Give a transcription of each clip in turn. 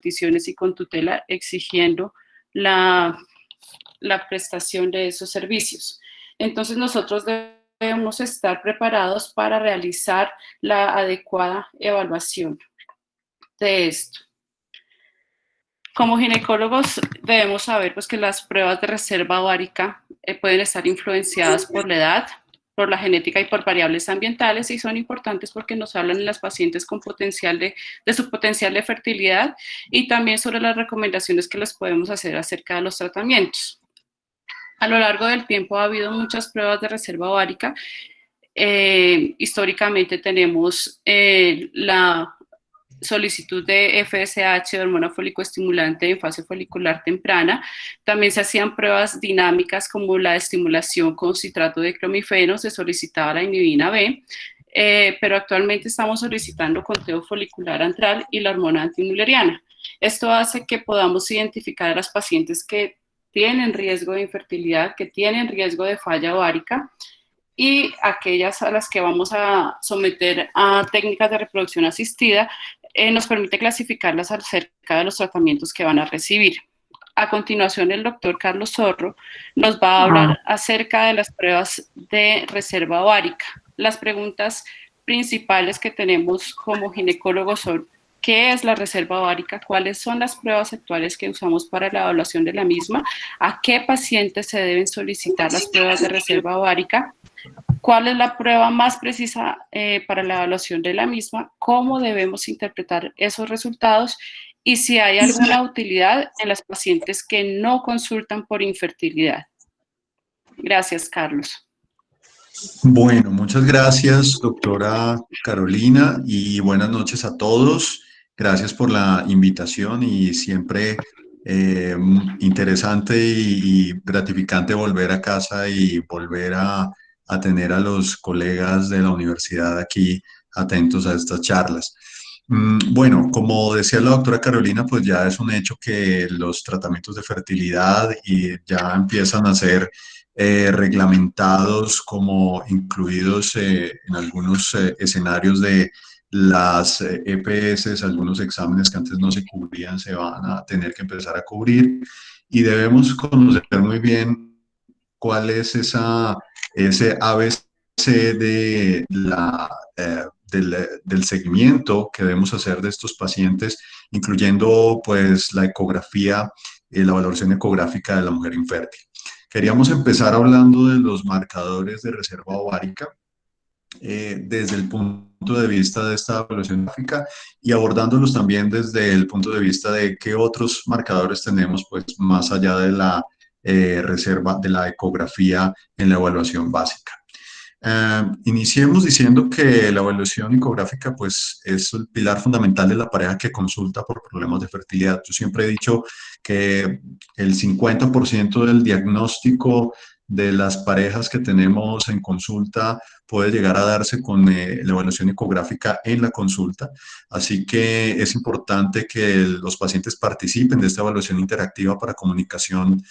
peticiones y con tutela exigiendo la prestación de esos servicios. Entonces nosotros debemos estar preparados para realizar la adecuada evaluación de esto. Como ginecólogos debemos saber pues, que las pruebas de reserva ovárica pueden estar influenciadas por la edad, por la genética y por variables ambientales, y son importantes porque nos hablan en las pacientes con potencial de su potencial de fertilidad y también sobre las recomendaciones que les podemos hacer acerca de los tratamientos. A lo largo del tiempo ha habido muchas pruebas de reserva ovárica. Históricamente tenemos la solicitud de FSH, de hormona folicoestimulante en fase folicular temprana. También se hacían pruebas dinámicas como la estimulación con citrato de clomifeno, se solicitaba la inhibina B, pero actualmente estamos solicitando conteo folicular antral y la hormona antimülleriana. Esto hace que podamos identificar a las pacientes que tienen riesgo de infertilidad, que tienen riesgo de falla ovárica, y aquellas a las que vamos a someter a técnicas de reproducción asistida, nos permite clasificarlas acerca de los tratamientos que van a recibir. A continuación, el doctor Carlos Zorro nos va a hablar acerca de las pruebas de reserva ovárica. Las preguntas principales que tenemos como ginecólogos son: ¿qué es la reserva ovárica? ¿Cuáles son las pruebas actuales que usamos para la evaluación de la misma? ¿A qué pacientes se deben solicitar las pruebas de reserva ovárica? ¿Cuál es la prueba más precisa para la evaluación de la misma? ¿Cómo debemos interpretar esos resultados? Y si hay alguna utilidad en las pacientes que no consultan por infertilidad. Gracias, Carlos. Bueno, muchas gracias, doctora Carolina, y buenas noches a todos. Gracias por la invitación y siempre interesante y gratificante volver a casa y volver a tener a los colegas de la universidad aquí atentos a estas charlas. Bueno, como decía la doctora Carolina, pues ya es un hecho que los tratamientos de fertilidad y ya empiezan a ser reglamentados como incluidos en algunos escenarios de las EPS, algunos exámenes que antes no se cubrían se van a tener que empezar a cubrir y debemos conocer muy bien cuál es ese ABC de del seguimiento que debemos hacer de estos pacientes, incluyendo pues la ecografía, la valoración ecográfica de la mujer infértil. Queríamos empezar hablando de los marcadores de reserva ovárica desde el punto de vista de esta evaluación gráfica y abordándolos también desde el punto de vista de qué otros marcadores tenemos pues más allá de la reserva de la ecografía en la evaluación básica. Iniciemos diciendo que la evaluación ecográfica pues, es el pilar fundamental de la pareja que consulta por problemas de fertilidad. Yo siempre he dicho que el 50% del diagnóstico de las parejas que tenemos en consulta puede llegar a darse con la evaluación ecográfica en la consulta. Así que es importante que los pacientes participen de esta evaluación interactiva para comunicación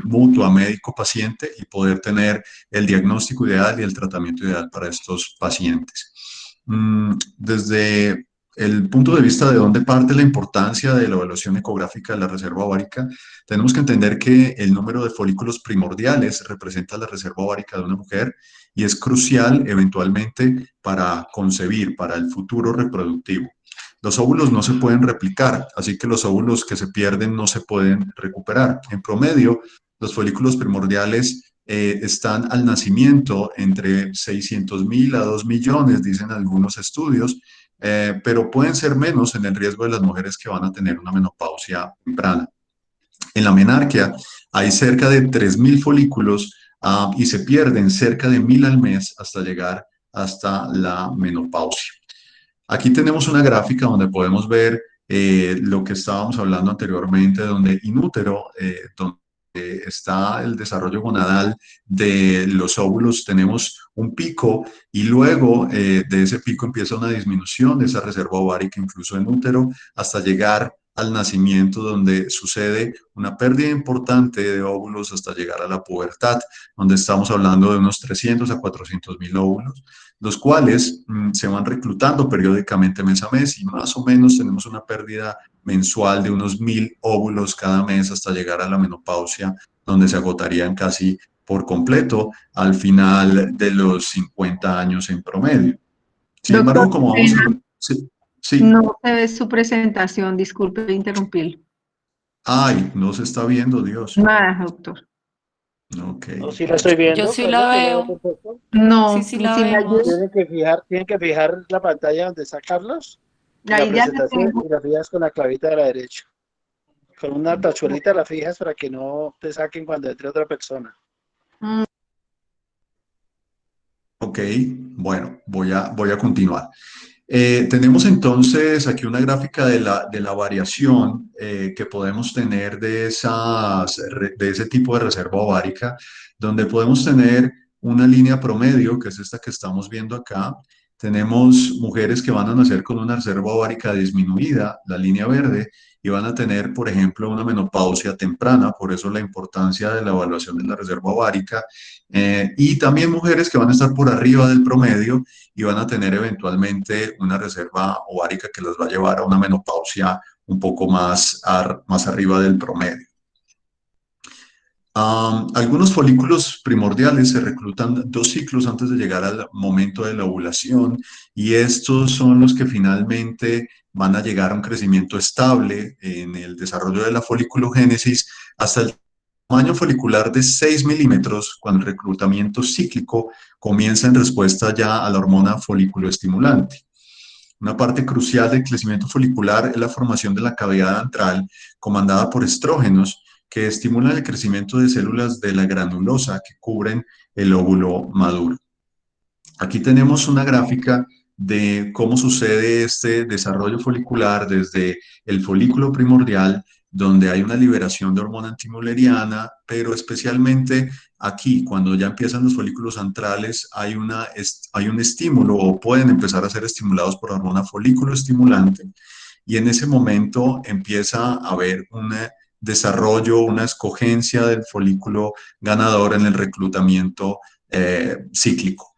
mutua médico-paciente y poder tener el diagnóstico ideal y el tratamiento ideal para estos pacientes. Desde el punto de vista de dónde parte la importancia de la evaluación ecográfica de la reserva ovárica, tenemos que entender que el número de folículos primordiales representa la reserva ovárica de una mujer y es crucial eventualmente para concebir, para el futuro reproductivo. Los óvulos no se pueden replicar, así que los óvulos que se pierden no se pueden recuperar. En promedio, los folículos primordiales están al nacimiento entre 600.000 a 2 millones, dicen algunos estudios, pero pueden ser menos en el riesgo de las mujeres que van a tener una menopausia temprana. En la menarquia hay cerca de 3.000 folículos y se pierden cerca de 1.000 al mes hasta llegar hasta la menopausia. Aquí tenemos una gráfica donde podemos ver lo que estábamos hablando anteriormente, donde in útero, donde está el desarrollo gonadal de los óvulos, tenemos un pico y luego de ese pico empieza una disminución de esa reserva ovárica, incluso en útero, hasta llegar al nacimiento, donde sucede una pérdida importante de óvulos hasta llegar a la pubertad, donde estamos hablando de unos 300 a 400.000 óvulos, los cuales se van reclutando periódicamente mes a mes y más o menos tenemos una pérdida mensual de unos 1.000 óvulos cada mes hasta llegar a la menopausia, donde se agotarían casi por completo al final de los 50 años en promedio. Sin Doctor, embargo, como vamos a... Sí, sí. no se ve su presentación, disculpe interrumpirlo. Ay, no se está viendo, Dios. Nada, doctor. Ok. No, sí la estoy Yo viendo, sí la Carlos, sí la veo veo, perfecto. sí, No, sí y la si me vemos. ayuda, Tienen que fijar la pantalla donde está Carlos en la ahí ya la presentación tengo. y la fijas con la clavita de la derecha. Con una tachuelita la fijas para que no te saquen cuando entre otra persona. Mm, Ok, bueno, voy a continuar. Tenemos entonces aquí una gráfica de la variación que podemos tener de ese tipo de reserva ovárica, donde podemos tener una línea promedio, que es esta que estamos viendo acá. Tenemos mujeres que van a nacer con una reserva ovárica disminuida, la línea verde, y van a tener, por ejemplo, una menopausia temprana, por eso la importancia de la evaluación de la reserva ovárica. Y también mujeres que van a estar por arriba del promedio y van a tener eventualmente una reserva ovárica que las va a llevar a una menopausia un poco más arriba del promedio. Algunos folículos primordiales se reclutan 2 ciclos antes de llegar al momento de la ovulación y estos son los que finalmente van a llegar a un crecimiento estable en el desarrollo de la foliculogénesis hasta el tamaño folicular de 6 milímetros, cuando el reclutamiento cíclico comienza en respuesta ya a la hormona folículo-estimulante. Una parte crucial del crecimiento folicular es la formación de la cavidad antral, comandada por estrógenos, que estimulan el crecimiento de células de la granulosa que cubren el óvulo maduro. Aquí tenemos una gráfica de cómo sucede este desarrollo folicular desde el folículo primordial, donde hay una liberación de hormona antimülleriana, pero especialmente aquí, cuando ya empiezan los folículos antrales, hay un estímulo o pueden empezar a ser estimulados por hormona folículo estimulante, y en ese momento empieza a haber un desarrollo, una escogencia del folículo ganador en el reclutamiento cíclico.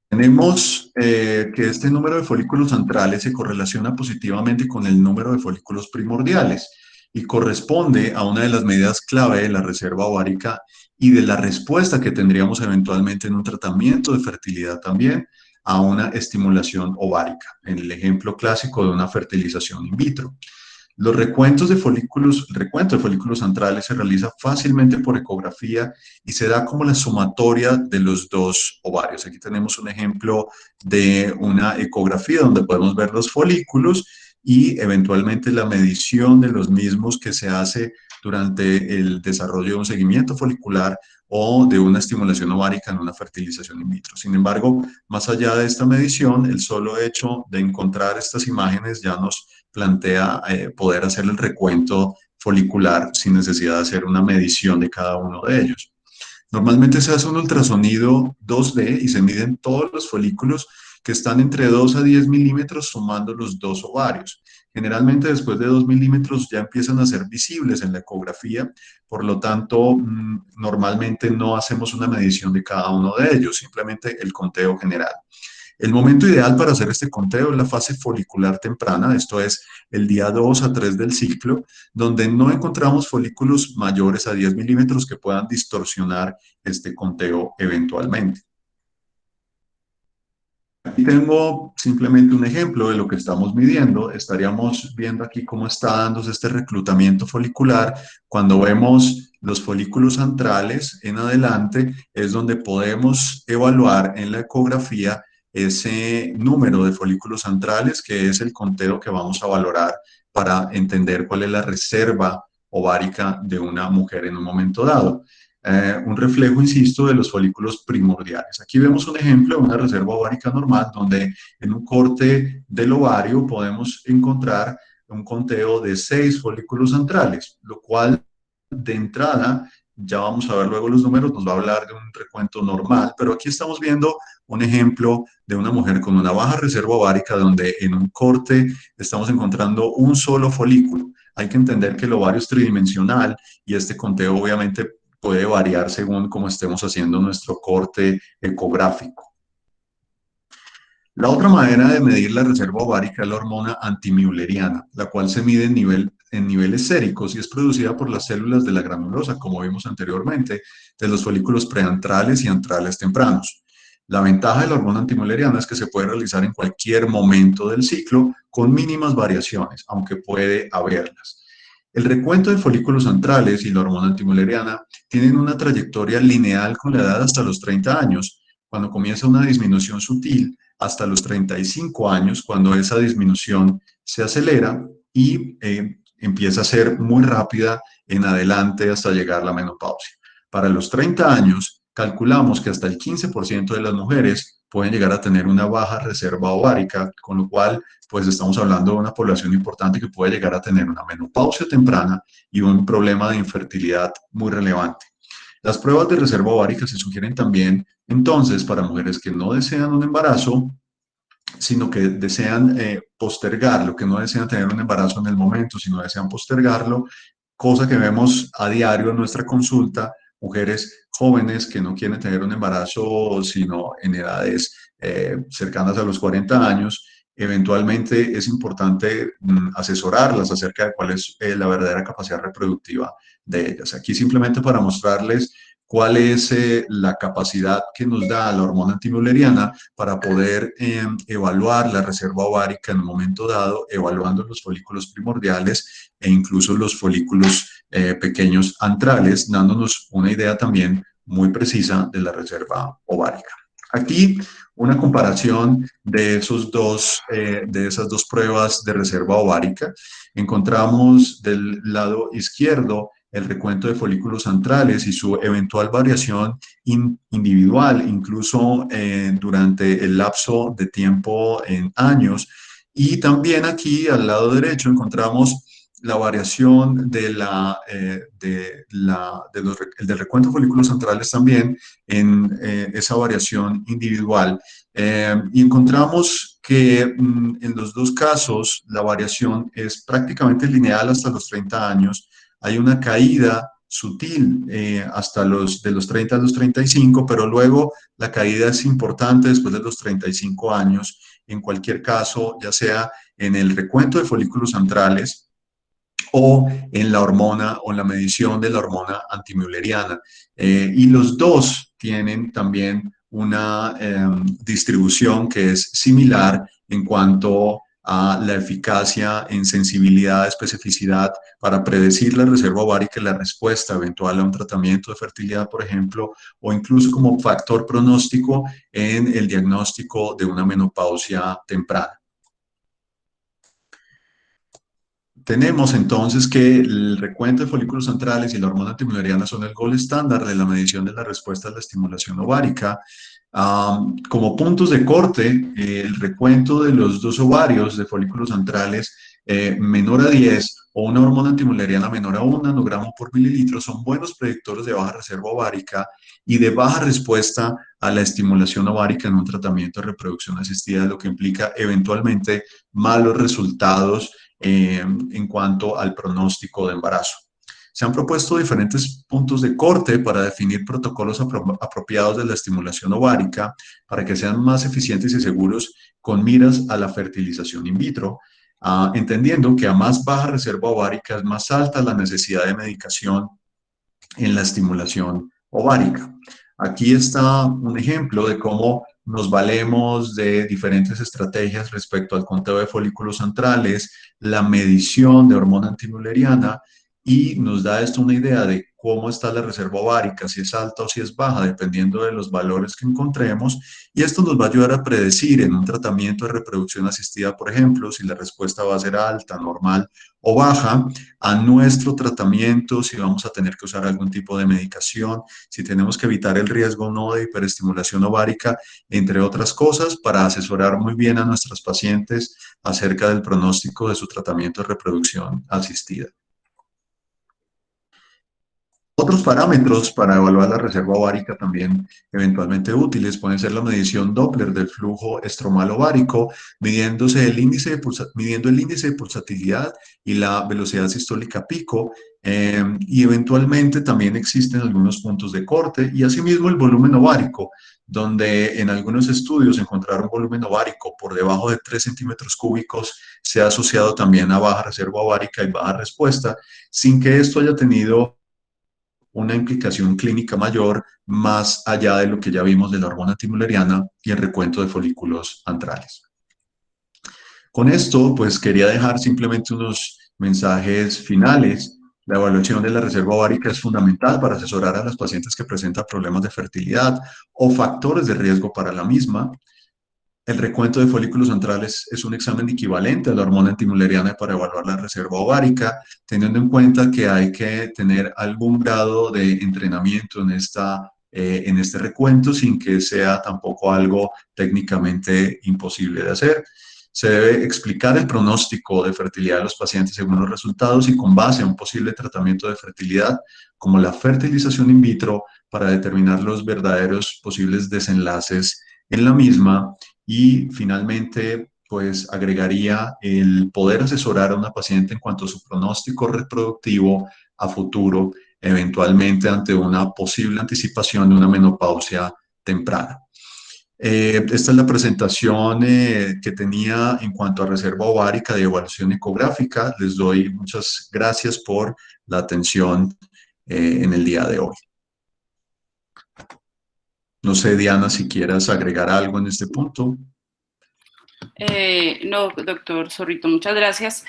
Tenemos que este número de folículos antrales se correlaciona positivamente con el número de folículos primordiales y corresponde a una de las medidas clave de la reserva ovárica y de la respuesta que tendríamos eventualmente en un tratamiento de fertilidad también a una estimulación ovárica, en el ejemplo clásico de una fertilización in vitro. Los recuentos de folículos, el recuento de folículos antrales se realiza fácilmente por ecografía y se da como la sumatoria de los dos ovarios. Aquí tenemos un ejemplo de una ecografía donde podemos ver los folículos y eventualmente la medición de los mismos que se hace durante el desarrollo de un seguimiento folicular o de una estimulación ovárica en una fertilización in vitro. Sin embargo, más allá de esta medición, el solo hecho de encontrar estas imágenes ya nos plantea poder hacer el recuento folicular sin necesidad de hacer una medición de cada uno de ellos. Normalmente se hace un ultrasonido 2D y se miden todos los folículos que están entre 2 a 10 milímetros sumando los dos ovarios. Generalmente después de 2 milímetros ya empiezan a ser visibles en la ecografía, por lo tanto normalmente no hacemos una medición de cada uno de ellos, simplemente el conteo general. El momento ideal para hacer este conteo es la fase folicular temprana, esto es el día 2 a 3 del ciclo, donde no encontramos folículos mayores a 10 milímetros que puedan distorsionar este conteo eventualmente. Aquí tengo simplemente un ejemplo de lo que estamos midiendo. Estaríamos viendo aquí cómo está dándose este reclutamiento folicular. Cuando vemos los folículos antrales en adelante, es donde podemos evaluar en la ecografía ese número de folículos antrales, que es el conteo que vamos a valorar para entender cuál es la reserva ovárica de una mujer en un momento dado. Un reflejo, insisto, de los folículos primordiales. Aquí vemos un ejemplo de una reserva ovárica normal, donde en un corte del ovario podemos encontrar un conteo de 6 folículos antrales, lo cual de entrada, ya vamos a ver luego los números, nos va a hablar de un recuento normal, pero aquí estamos viendo un ejemplo de una mujer con una baja reserva ovárica, donde en un corte estamos encontrando un solo folículo. Hay que entender que el ovario es tridimensional y este conteo obviamente puede variar según cómo estemos haciendo nuestro corte ecográfico. La otra manera de medir la reserva ovárica es la hormona antimülleriana, la cual se mide en niveles séricos y es producida por las células de la granulosa, como vimos anteriormente, de los folículos preantrales y antrales tempranos. La ventaja de la hormona antimülleriana es que se puede realizar en cualquier momento del ciclo con mínimas variaciones, aunque puede haberlas. El recuento de folículos antrales y la hormona antimülleriana tienen una trayectoria lineal con la edad hasta los 30 años, cuando comienza una disminución sutil, hasta los 35 años, cuando esa disminución se acelera y empieza a ser muy rápida en adelante hasta llegar a la menopausia. Para los 30 años, calculamos que hasta el 15% de las mujeres pueden llegar a tener una baja reserva ovárica, con lo cual, pues estamos hablando de una población importante que puede llegar a tener una menopausia temprana y un problema de infertilidad muy relevante. Las pruebas de reserva ovárica se sugieren también, entonces, para mujeres que no desean un embarazo, sino que desean postergarlo, que no desean tener un embarazo en el momento, sino desean postergarlo, cosa que vemos a diario en nuestra consulta, mujeres jóvenes que no quieren tener un embarazo, sino en edades cercanas a los 40 años. Eventualmente es importante asesorarlas acerca de cuál es la verdadera capacidad reproductiva de ellas. Aquí simplemente para mostrarles cuál es la capacidad que nos da la hormona antimülleriana para poder evaluar la reserva ovárica en un momento dado, evaluando los folículos primordiales e incluso los folículos pequeños antrales, dándonos una idea también muy precisa de la reserva ovárica. Aquí una comparación de esas dos pruebas de reserva ovárica. Encontramos del lado izquierdo el recuento de folículos antrales y su eventual variación individual, incluso durante el lapso de tiempo en años. Y también aquí al lado derecho encontramos la variación del recuento de folículos centrales también en esa variación individual. Y encontramos que en los dos casos la variación es prácticamente lineal hasta los 30 años. Hay una caída sutil de los 30 a los 35, pero luego la caída es importante después de los 35 años, en cualquier caso, ya sea en el recuento de folículos centrales o en la hormona o en la medición de la hormona antimülleriana. Y los dos tienen también una distribución que es similar en cuanto a la eficacia en sensibilidad, especificidad para predecir la reserva ovárica y la respuesta eventual a un tratamiento de fertilidad, por ejemplo, o incluso como factor pronóstico en el diagnóstico de una menopausia temprana. Tenemos entonces que el recuento de folículos centrales y la hormona antimülleriana son el gold estándar de la medición de la respuesta a la estimulación ovárica. Como puntos de corte, el recuento de los dos ovarios de folículos centrales menor a 10 o una hormona antimülleriana menor a 1 nanogramo por mililitro son buenos predictores de baja reserva ovárica y de baja respuesta a la estimulación ovárica en un tratamiento de reproducción asistida, lo que implica eventualmente malos resultados en cuanto al pronóstico de embarazo. Se han propuesto diferentes puntos de corte para definir protocolos apropiados de la estimulación ovárica para que sean más eficientes y seguros con miras a la fertilización in vitro, entendiendo que a más baja reserva ovárica es más alta la necesidad de medicación en la estimulación ovárica. Aquí está un ejemplo de cómo nos valemos de diferentes estrategias respecto al conteo de folículos centrales, la medición de hormona antimülleriana, y nos da esto una idea de cómo está la reserva ovárica, si es alta o si es baja, dependiendo de los valores que encontremos, y esto nos va a ayudar a predecir en un tratamiento de reproducción asistida, por ejemplo, si la respuesta va a ser alta, normal o baja, a nuestro tratamiento, si vamos a tener que usar algún tipo de medicación, si tenemos que evitar el riesgo o no de hiperestimulación ovárica, entre otras cosas, para asesorar muy bien a nuestras pacientes acerca del pronóstico de su tratamiento de reproducción asistida. Otros parámetros para evaluar la reserva ovárica también eventualmente útiles pueden ser la medición Doppler del flujo estromal ovárico, midiendo el índice de pulsatilidad y la velocidad sistólica pico, y eventualmente también existen algunos puntos de corte, y asimismo el volumen ovárico, donde en algunos estudios encontrar un volumen ovárico por debajo de 3 centímetros cúbicos se ha asociado también a baja reserva ovárica y baja respuesta, sin que esto haya tenido una implicación clínica mayor más allá de lo que ya vimos de la hormona antimülleriana y el recuento de folículos antrales. Con esto, pues quería dejar simplemente unos mensajes finales. La evaluación de la reserva ovárica es fundamental para asesorar a las pacientes que presentan problemas de fertilidad o factores de riesgo para la misma. El recuento de folículos antrales es un examen equivalente a la hormona antimülleriana para evaluar la reserva ovárica, teniendo en cuenta que hay que tener algún grado de entrenamiento en este recuento, sin que sea tampoco algo técnicamente imposible de hacer. Se debe explicar el pronóstico de fertilidad de los pacientes según los resultados y con base a un posible tratamiento de fertilidad, como la fertilización in vitro, para determinar los verdaderos posibles desenlaces en la misma. Y finalmente, pues agregaría el poder asesorar a una paciente en cuanto a su pronóstico reproductivo a futuro, eventualmente ante una posible anticipación de una menopausia temprana. Esta es la presentación que tenía en cuanto a reserva ovárica de evaluación ecográfica. Les doy muchas gracias por la atención en el día de hoy. No sé, Diana, si quieras agregar algo en este punto. No, doctor Zorrito, muchas gracias.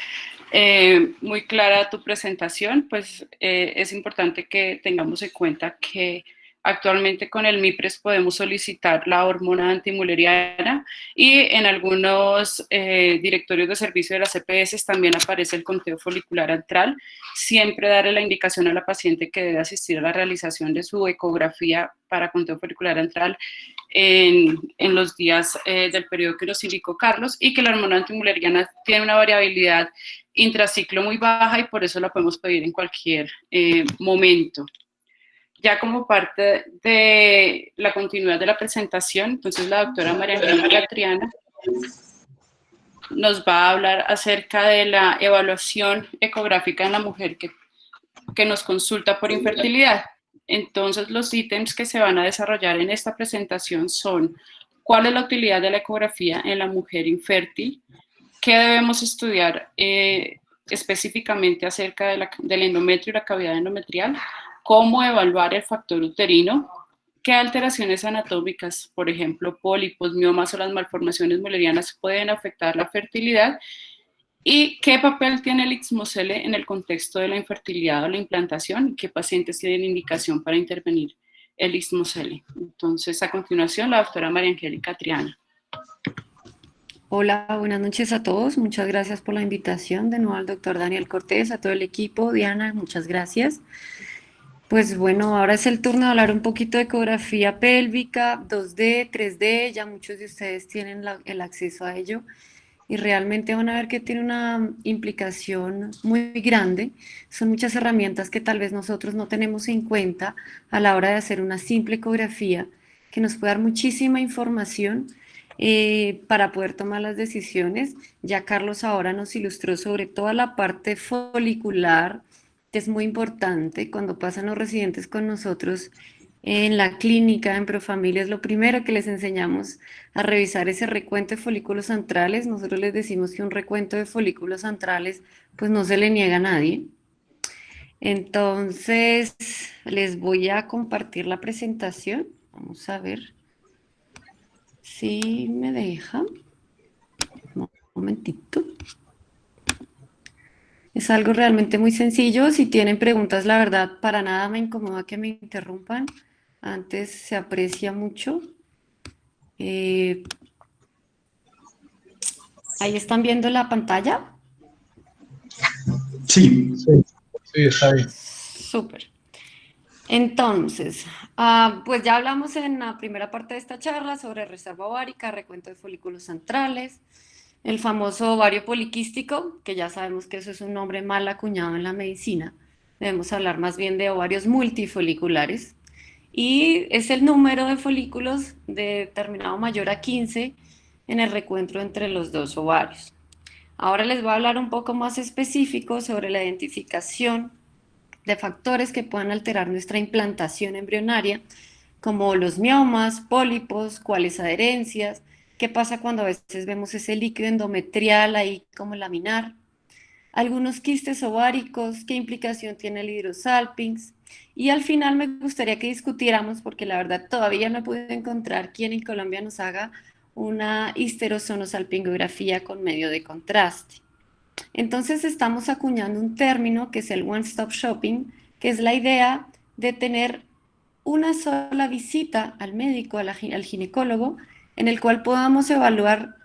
Muy clara tu presentación, pues es importante que tengamos en cuenta que actualmente con el MIPRES podemos solicitar la hormona antimülleriana y en algunos directorios de servicio de las EPS también aparece el conteo folicular antral. Siempre darle la indicación a la paciente que debe asistir a la realización de su ecografía para conteo folicular antral en los días del periodo que nos indicó Carlos, y que la hormona antimülleriana tiene una variabilidad intraciclo muy baja y por eso la podemos pedir en cualquier momento. Ya como parte de la continuidad de la presentación, entonces la doctora María Angélica Triana nos va a hablar acerca de la evaluación ecográfica en la mujer que nos consulta por infertilidad. Entonces, los ítems que se van a desarrollar en esta presentación son: ¿cuál es la utilidad de la ecografía en la mujer infértil? ¿Qué debemos estudiar específicamente acerca del endometrio y la cavidad endometrial? ¿Cómo evaluar el factor uterino? ¿Qué alteraciones anatómicas, por ejemplo, pólipos, miomas o las malformaciones müllerianas, pueden afectar la fertilidad? ¿Y qué papel tiene el ixmocele en el contexto de la infertilidad o la implantación? ¿Qué pacientes tienen indicación para intervenir el ixmocele? Entonces, a continuación, la doctora María Angélica Triana. Hola, buenas noches a todos. Muchas gracias por la invitación. De nuevo al doctor Daniel Cortés, a todo el equipo. Diana, muchas gracias. Pues bueno, ahora es el turno de hablar un poquito de ecografía pélvica, 2D, 3D. Ya muchos de ustedes tienen el acceso a ello. Y realmente van a ver que tiene una implicación muy grande. Son muchas herramientas que tal vez nosotros no tenemos en cuenta a la hora de hacer una simple ecografía, que nos puede dar muchísima información para poder tomar las decisiones. Ya Carlos ahora nos ilustró sobre toda la parte folicular, que es muy importante. Cuando pasan los residentes con nosotros en la clínica, en Profamilia, es lo primero que les enseñamos a revisar ese recuento de folículos antrales. Nosotros les decimos que un recuento de folículos antrales pues no se le niega a nadie. Entonces, les voy a compartir la presentación. Vamos a ver si me deja. Un momentito. Es algo realmente muy sencillo. Si tienen preguntas, la verdad, para nada me incomoda que me interrumpan. Antes se aprecia mucho. Ahí están viendo la pantalla. Sí. Sí, está bien. Súper. Entonces, pues ya hablamos en la primera parte de esta charla sobre reserva ovárica, recuento de folículos antrales, el famoso ovario poliquístico, que ya sabemos que eso es un nombre mal acuñado en la medicina, debemos hablar más bien de ovarios multifoliculares. Y es el número de folículos determinado mayor a 15 en el recuentro entre los dos ovarios. Ahora les voy a hablar un poco más específico sobre la identificación de factores que puedan alterar nuestra implantación embrionaria, como los miomas, pólipos, cuáles adherencias, qué pasa cuando a veces vemos ese líquido endometrial ahí como laminar, algunos quistes ováricos, qué implicación tiene el hidrosalpinx, y al final me gustaría que discutiéramos, porque la verdad todavía no he podido encontrar quién en Colombia nos haga una histerosonosalpingografía con medio de contraste. Entonces estamos acuñando un término que es el one-stop shopping, que es la idea de tener una sola visita al médico, al ginecólogo, en el cual podamos evaluar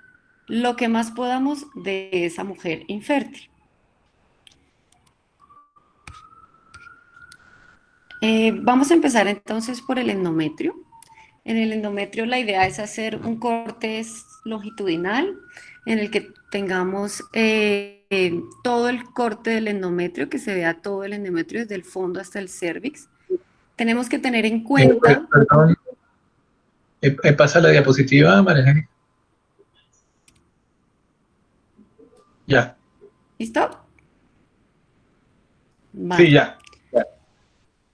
lo que más podamos de esa mujer infértil. Vamos a empezar entonces por el endometrio. En el endometrio la idea es hacer un corte longitudinal en el que tengamos todo el corte del endometrio, que se vea todo el endometrio desde el fondo hasta el cérvix. Tenemos que tener en cuenta... Perdón, pasa la diapositiva, María Angélica. Ya. ¿Listo? Vale. Sí, ya.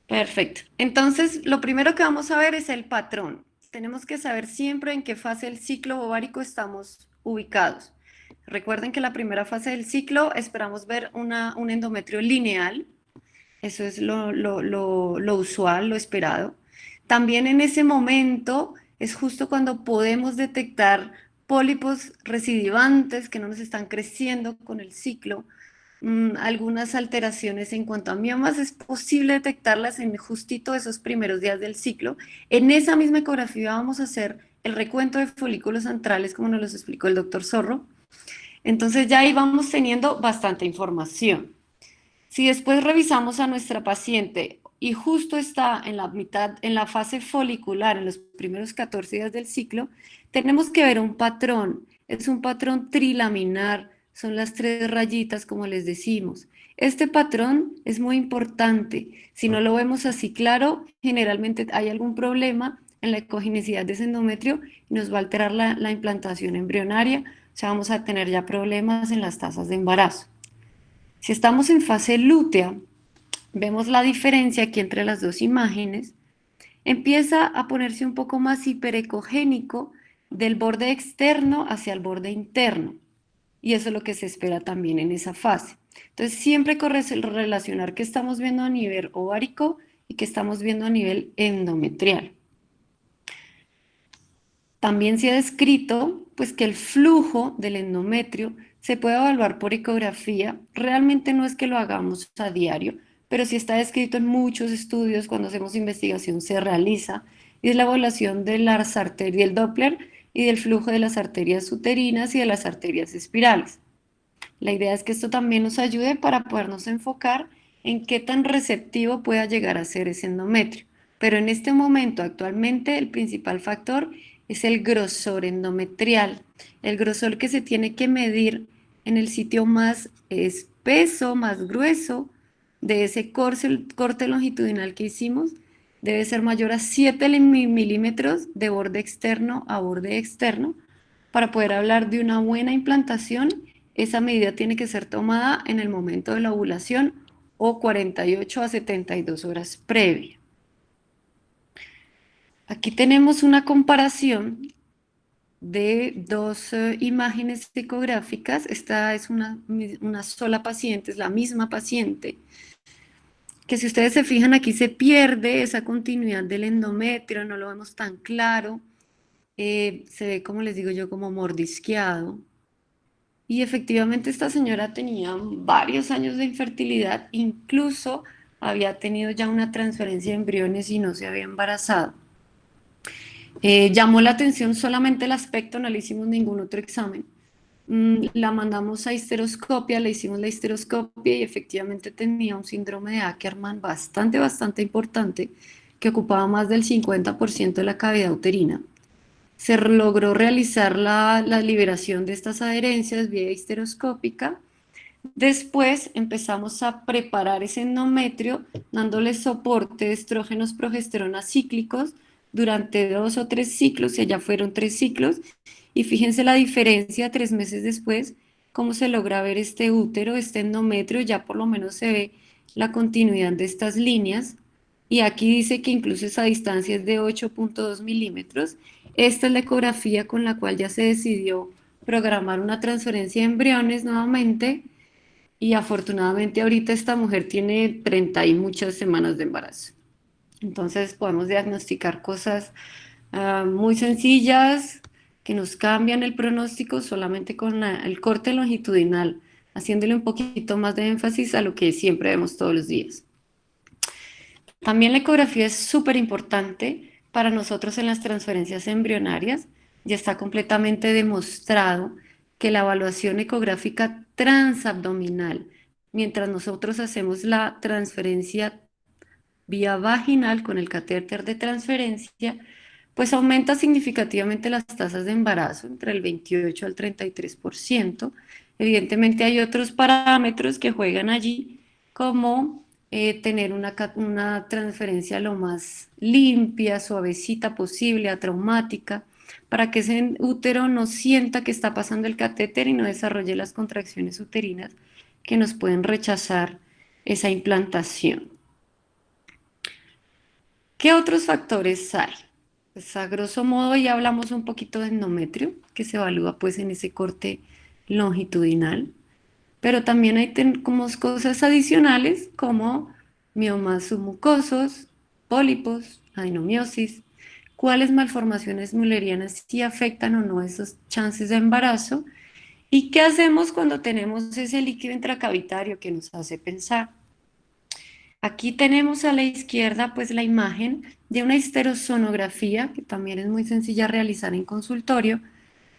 Perfecto. Entonces, lo primero que vamos a ver es el patrón. Tenemos que saber siempre en qué fase del ciclo ovárico estamos ubicados. Recuerden que la primera fase del ciclo esperamos ver un endometrio lineal. Eso es lo usual, lo esperado. También en ese momento es justo cuando podemos detectar pólipos recidivantes que no nos están creciendo con el ciclo. Algunas alteraciones en cuanto a miomas es posible detectarlas en justito esos primeros días del ciclo. En esa misma ecografía vamos a hacer el recuento de folículos centrales, como nos los explicó el doctor Zorro. Entonces ya ahí vamos teniendo bastante información. Si después revisamos a nuestra paciente y justo está en la mitad, en la fase folicular, en los primeros 14 días del ciclo, tenemos que ver un patrón. Es un patrón trilaminar, son las 3 rayitas como les decimos. Este patrón es muy importante. Si no lo vemos así claro, generalmente hay algún problema en la ecogenicidad de ese endometrio y nos va a alterar la implantación embrionaria, o sea, vamos a tener ya problemas en las tasas de embarazo. Si estamos en fase lútea, vemos la diferencia aquí entre las dos imágenes, empieza a ponerse un poco más hiperecogénico del borde externo hacia el borde interno. Y eso es lo que se espera también en esa fase. Entonces, siempre relacionar qué estamos viendo a nivel ovárico y qué estamos viendo a nivel endometrial. También se ha descrito pues, que el flujo del endometrio se puede evaluar por ecografía. Realmente no es que lo hagamos a diario, pero sí está descrito en muchos estudios, cuando hacemos investigación se realiza, y es la evaluación de las arterias, del Doppler y del flujo de las arterias uterinas y de las arterias espirales. La idea es que esto también nos ayude para podernos enfocar en qué tan receptivo pueda llegar a ser ese endometrio. Pero en este momento, actualmente, el principal factor es el grosor endometrial, el grosor que se tiene que medir en el sitio más espeso, más grueso de ese corte longitudinal que hicimos, debe ser mayor a 7 milímetros de borde externo a borde externo. Para poder hablar de una buena implantación, esa medida tiene que ser tomada en el momento de la ovulación o 48 a 72 horas previa. Aquí tenemos una comparación de dos imágenes ecográficas. Esta es una sola paciente, es la misma paciente, que si ustedes se fijan aquí se pierde esa continuidad del endometrio, no lo vemos tan claro, se ve, como les digo yo, como mordisqueado. Y efectivamente esta señora tenía varios años de infertilidad, incluso había tenido ya una transferencia de embriones y no se había embarazado. Llamó la atención solamente el aspecto, no le hicimos ningún otro examen. La mandamos a histeroscopia, le hicimos la histeroscopia y efectivamente tenía un síndrome de Ackermann bastante importante, que ocupaba más del 50% de la cavidad uterina. Se logró realizar la liberación de estas adherencias vía histeroscópica. Después empezamos a preparar ese endometrio dándole soporte de estrógenos progesterona cíclicos durante 2 o 3 ciclos, y ya fueron 3 ciclos, y fíjense la diferencia 3 meses después, cómo se logra ver este útero, este endometrio, ya por lo menos se ve la continuidad de estas líneas, y aquí dice que incluso esa distancia es de 8.2 milímetros. Esta es la ecografía con la cual ya se decidió programar una transferencia de embriones nuevamente, y afortunadamente ahorita esta mujer tiene 30 y muchas semanas de embarazo. Entonces podemos diagnosticar cosas muy sencillas que nos cambian el pronóstico solamente con el corte longitudinal, haciéndole un poquito más de énfasis a lo que siempre vemos todos los días. También la ecografía es súper importante para nosotros en las transferencias embrionarias. Ya está completamente demostrado que la evaluación ecográfica transabdominal, mientras nosotros hacemos la transferencia vía vaginal con el catéter de transferencia, pues aumenta significativamente las tasas de embarazo entre el 28 al 33%. Evidentemente hay otros parámetros que juegan allí, como tener una transferencia lo más limpia, suavecita posible, atraumática, para que ese útero no sienta que está pasando el catéter y no desarrolle las contracciones uterinas que nos pueden rechazar esa implantación. ¿Qué otros factores hay? Pues a grosso modo ya hablamos un poquito de endometrio, que se evalúa pues en ese corte longitudinal, pero también hay como cosas adicionales como miomas submucosos, pólipos, adenomiosis, cuáles malformaciones müllerianas sí afectan o no esos chances de embarazo, y qué hacemos cuando tenemos ese líquido intracavitario que nos hace pensar. Aquí tenemos a la izquierda pues la imagen de una histerosonografía, que también es muy sencilla de realizar en consultorio,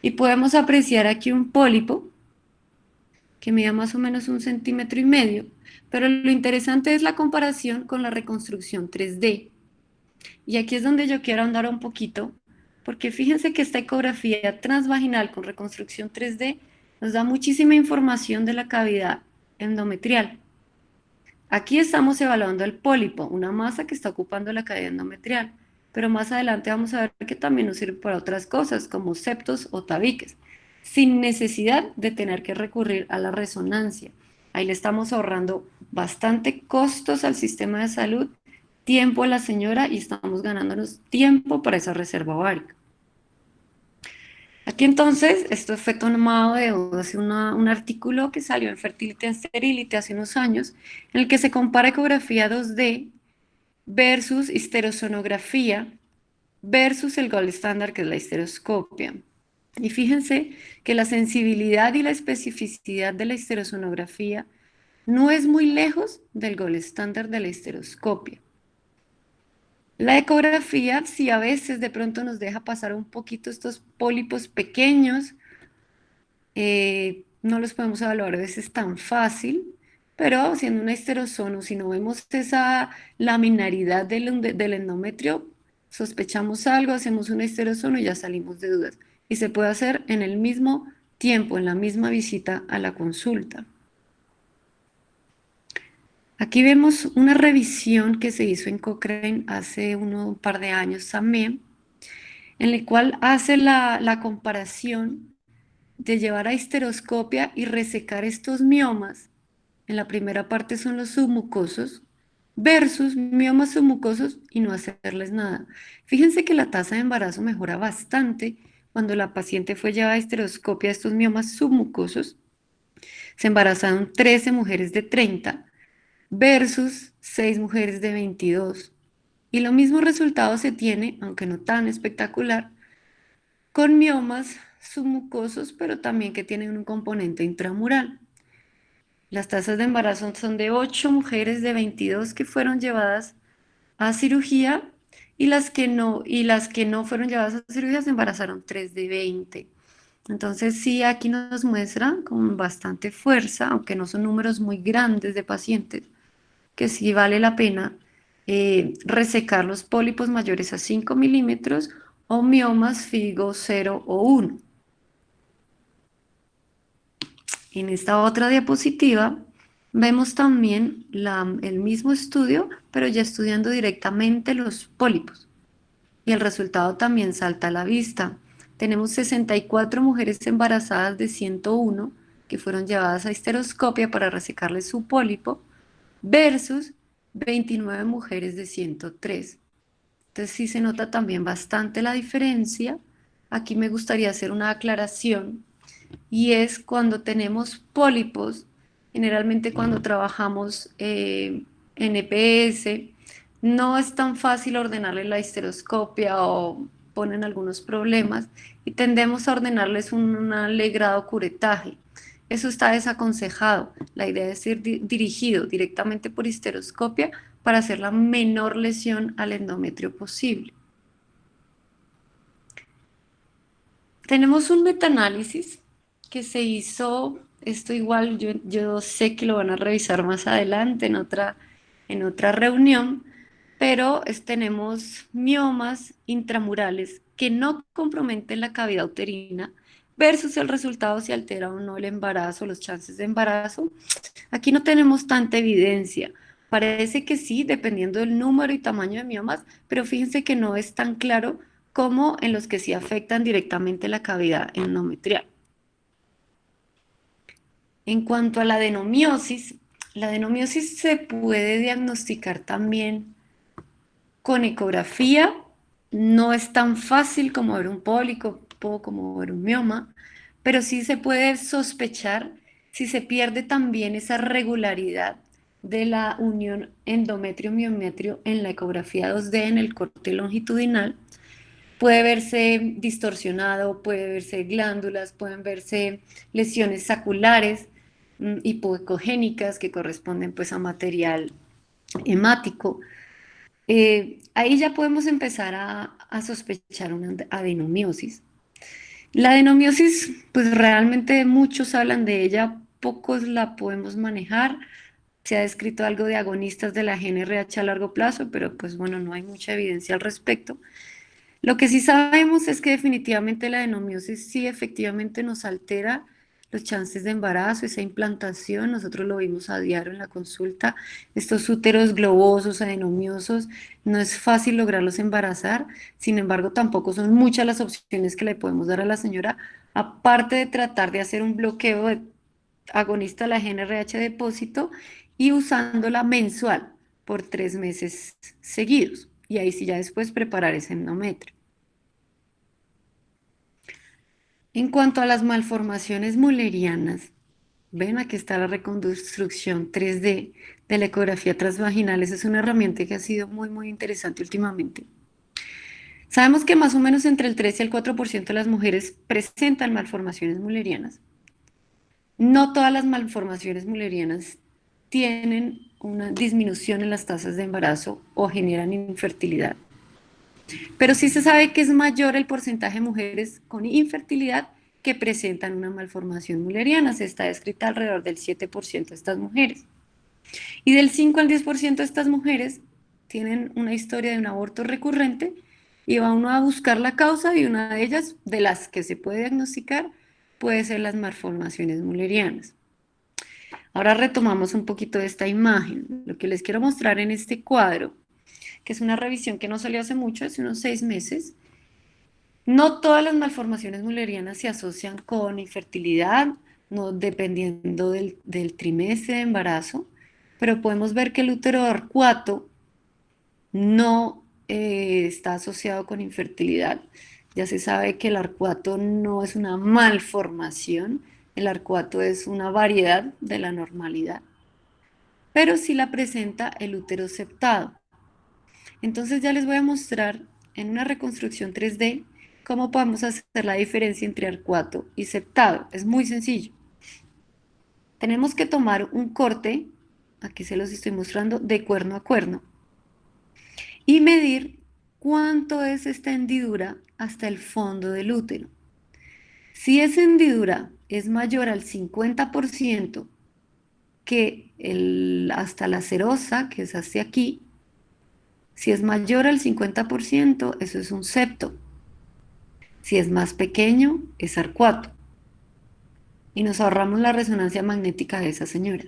y podemos apreciar aquí un pólipo que mide más o menos 1,5 centímetros, pero lo interesante es la comparación con la reconstrucción 3D. Y aquí es donde yo quiero andar un poquito, porque fíjense que esta ecografía transvaginal con reconstrucción 3D nos da muchísima información de la cavidad endometrial. Aquí estamos evaluando el pólipo, una masa que está ocupando la cavidad endometrial, pero más adelante vamos a ver que también nos sirve para otras cosas, como septos o tabiques, sin necesidad de tener que recurrir a la resonancia. Ahí le estamos ahorrando bastante costos al sistema de salud, tiempo a la señora, y estamos ganándonos tiempo para esa reserva ovárica. Aquí entonces, esto fue tomado de un artículo que salió en Fertility and Sterility hace unos años, en el que se compara ecografía 2D versus histerosonografía versus el gold standard, que es la histeroscopia. Y fíjense que la sensibilidad y la especificidad de la histerosonografía no es muy lejos del gold standard de la histeroscopia. La ecografía sí a veces de pronto nos deja pasar un poquito estos pólipos pequeños, no los podemos evaluar a veces tan fácil, pero haciendo una histerosono, si no vemos esa laminaridad del endometrio, sospechamos algo, hacemos una histerosono y ya salimos de dudas. Y se puede hacer en el mismo tiempo, en la misma visita a la consulta. Aquí vemos una revisión que se hizo en Cochrane hace un par de años también, en la cual hace la comparación de llevar a histeroscopia y resecar estos miomas. En la primera parte son los submucosos versus miomas submucosos y no hacerles nada. Fíjense que la tasa de embarazo mejora bastante cuando la paciente fue llevada a histeroscopia de estos miomas submucosos. Se embarazaron 13 mujeres de 30 versus 6 mujeres de 22. Y lo mismo resultado se tiene, aunque no tan espectacular, con miomas submucosos, pero también que tienen un componente intramural. Las tasas de embarazo son de 8 mujeres de 22 que fueron llevadas a cirugía, y las que no fueron llevadas a cirugía se embarazaron 3 de 20. Entonces sí, aquí nos muestra con bastante fuerza, aunque no son números muy grandes de pacientes, que sí vale la pena resecar los pólipos mayores a 5 milímetros o miomas FIGO 0 o 1. En esta otra diapositiva vemos también el mismo estudio, pero ya estudiando directamente los pólipos. Y el resultado también salta a la vista. Tenemos 64 mujeres embarazadas de 101 que fueron llevadas a histeroscopia para resecarles su pólipo versus 29 mujeres de 103. Entonces sí se nota también bastante la diferencia. Aquí me gustaría hacer una aclaración y es cuando tenemos pólipos, generalmente cuando trabajamos en EPS, no es tan fácil ordenarle la histeroscopia o ponen algunos problemas y tendemos a ordenarles un alegrado curetaje. Eso está desaconsejado. La idea es ir dirigido directamente por histeroscopia para hacer la menor lesión al endometrio posible. Tenemos un metaanálisis que se hizo, esto igual yo sé que lo van a revisar más adelante en otra reunión, pero tenemos miomas intramurales que no comprometen la cavidad uterina versus el resultado si altera o no el embarazo, los chances de embarazo. Aquí no tenemos tanta evidencia. Parece que sí, dependiendo del número y tamaño de miomas, pero fíjense que no es tan claro como en los que sí afectan directamente la cavidad endometrial. En cuanto a la adenomiosis se puede diagnosticar también con ecografía. No es tan fácil como ver un pólipo, como ver un mioma, pero sí se puede sospechar si se pierde también esa regularidad de la unión endometrio-miometrio en la ecografía 2D en el corte longitudinal. Puede verse distorsionado, puede verse glándulas, pueden verse lesiones saculares, hipoecogénicas que corresponden pues a material hemático. Ahí ya podemos empezar a sospechar una adenomiosis. La adenomiosis, pues realmente muchos hablan de ella, pocos la podemos manejar. Se ha descrito algo de agonistas de la GnRH a largo plazo, pero pues bueno, no hay mucha evidencia al respecto. Lo que sí sabemos es que definitivamente la adenomiosis sí efectivamente nos altera los chances de embarazo, esa implantación, nosotros lo vimos a diario en la consulta, estos úteros globosos, adenomiosos, no es fácil lograrlos embarazar, sin embargo tampoco son muchas las opciones que le podemos dar a la señora, aparte de tratar de hacer un bloqueo de agonista a la GnRH depósito y usándola mensual por 3 meses seguidos. Y ahí sí ya después preparar ese endometrio. En cuanto a las malformaciones mullerianas, ven, aquí está la reconstrucción 3D de la ecografía transvaginal. Esa es una herramienta que ha sido muy interesante últimamente. Sabemos que más o menos entre el 3 y el 4% de las mujeres presentan malformaciones mullerianas. No todas las malformaciones mullerianas tienen una disminución en las tasas de embarazo o generan infertilidad. Pero sí se sabe que es mayor el porcentaje de mujeres con infertilidad que presentan una malformación mulleriana. Se está descrita alrededor del 7% de estas mujeres. Y del 5 al 10% de estas mujeres tienen una historia de un aborto recurrente y va uno a buscar la causa y una de ellas, de las que se puede diagnosticar, puede ser las malformaciones mullerianas. Ahora retomamos un poquito de esta imagen. Lo que les quiero mostrar en este cuadro, que es una revisión que no salió hace mucho, hace unos 6 meses. No todas las malformaciones mullerianas se asocian con infertilidad, no, dependiendo del trimestre de embarazo, pero podemos ver que el útero arcuato no está asociado con infertilidad. Ya se sabe que el arcuato no es una malformación, el arcuato es una variedad de la normalidad, pero sí la presenta el útero septado. Entonces ya les voy a mostrar en una reconstrucción 3D cómo podemos hacer la diferencia entre arcuato y septado. Es muy sencillo. Tenemos que tomar un corte, aquí se los estoy mostrando, de cuerno a cuerno, y medir cuánto es esta hendidura hasta el fondo del útero. Si esa hendidura es mayor al 50% que hasta la serosa, que es hacia aquí, si es mayor al 50%, eso es un septo. Si es más pequeño, es arcuato. y nos ahorramos la resonancia magnética de esa señora.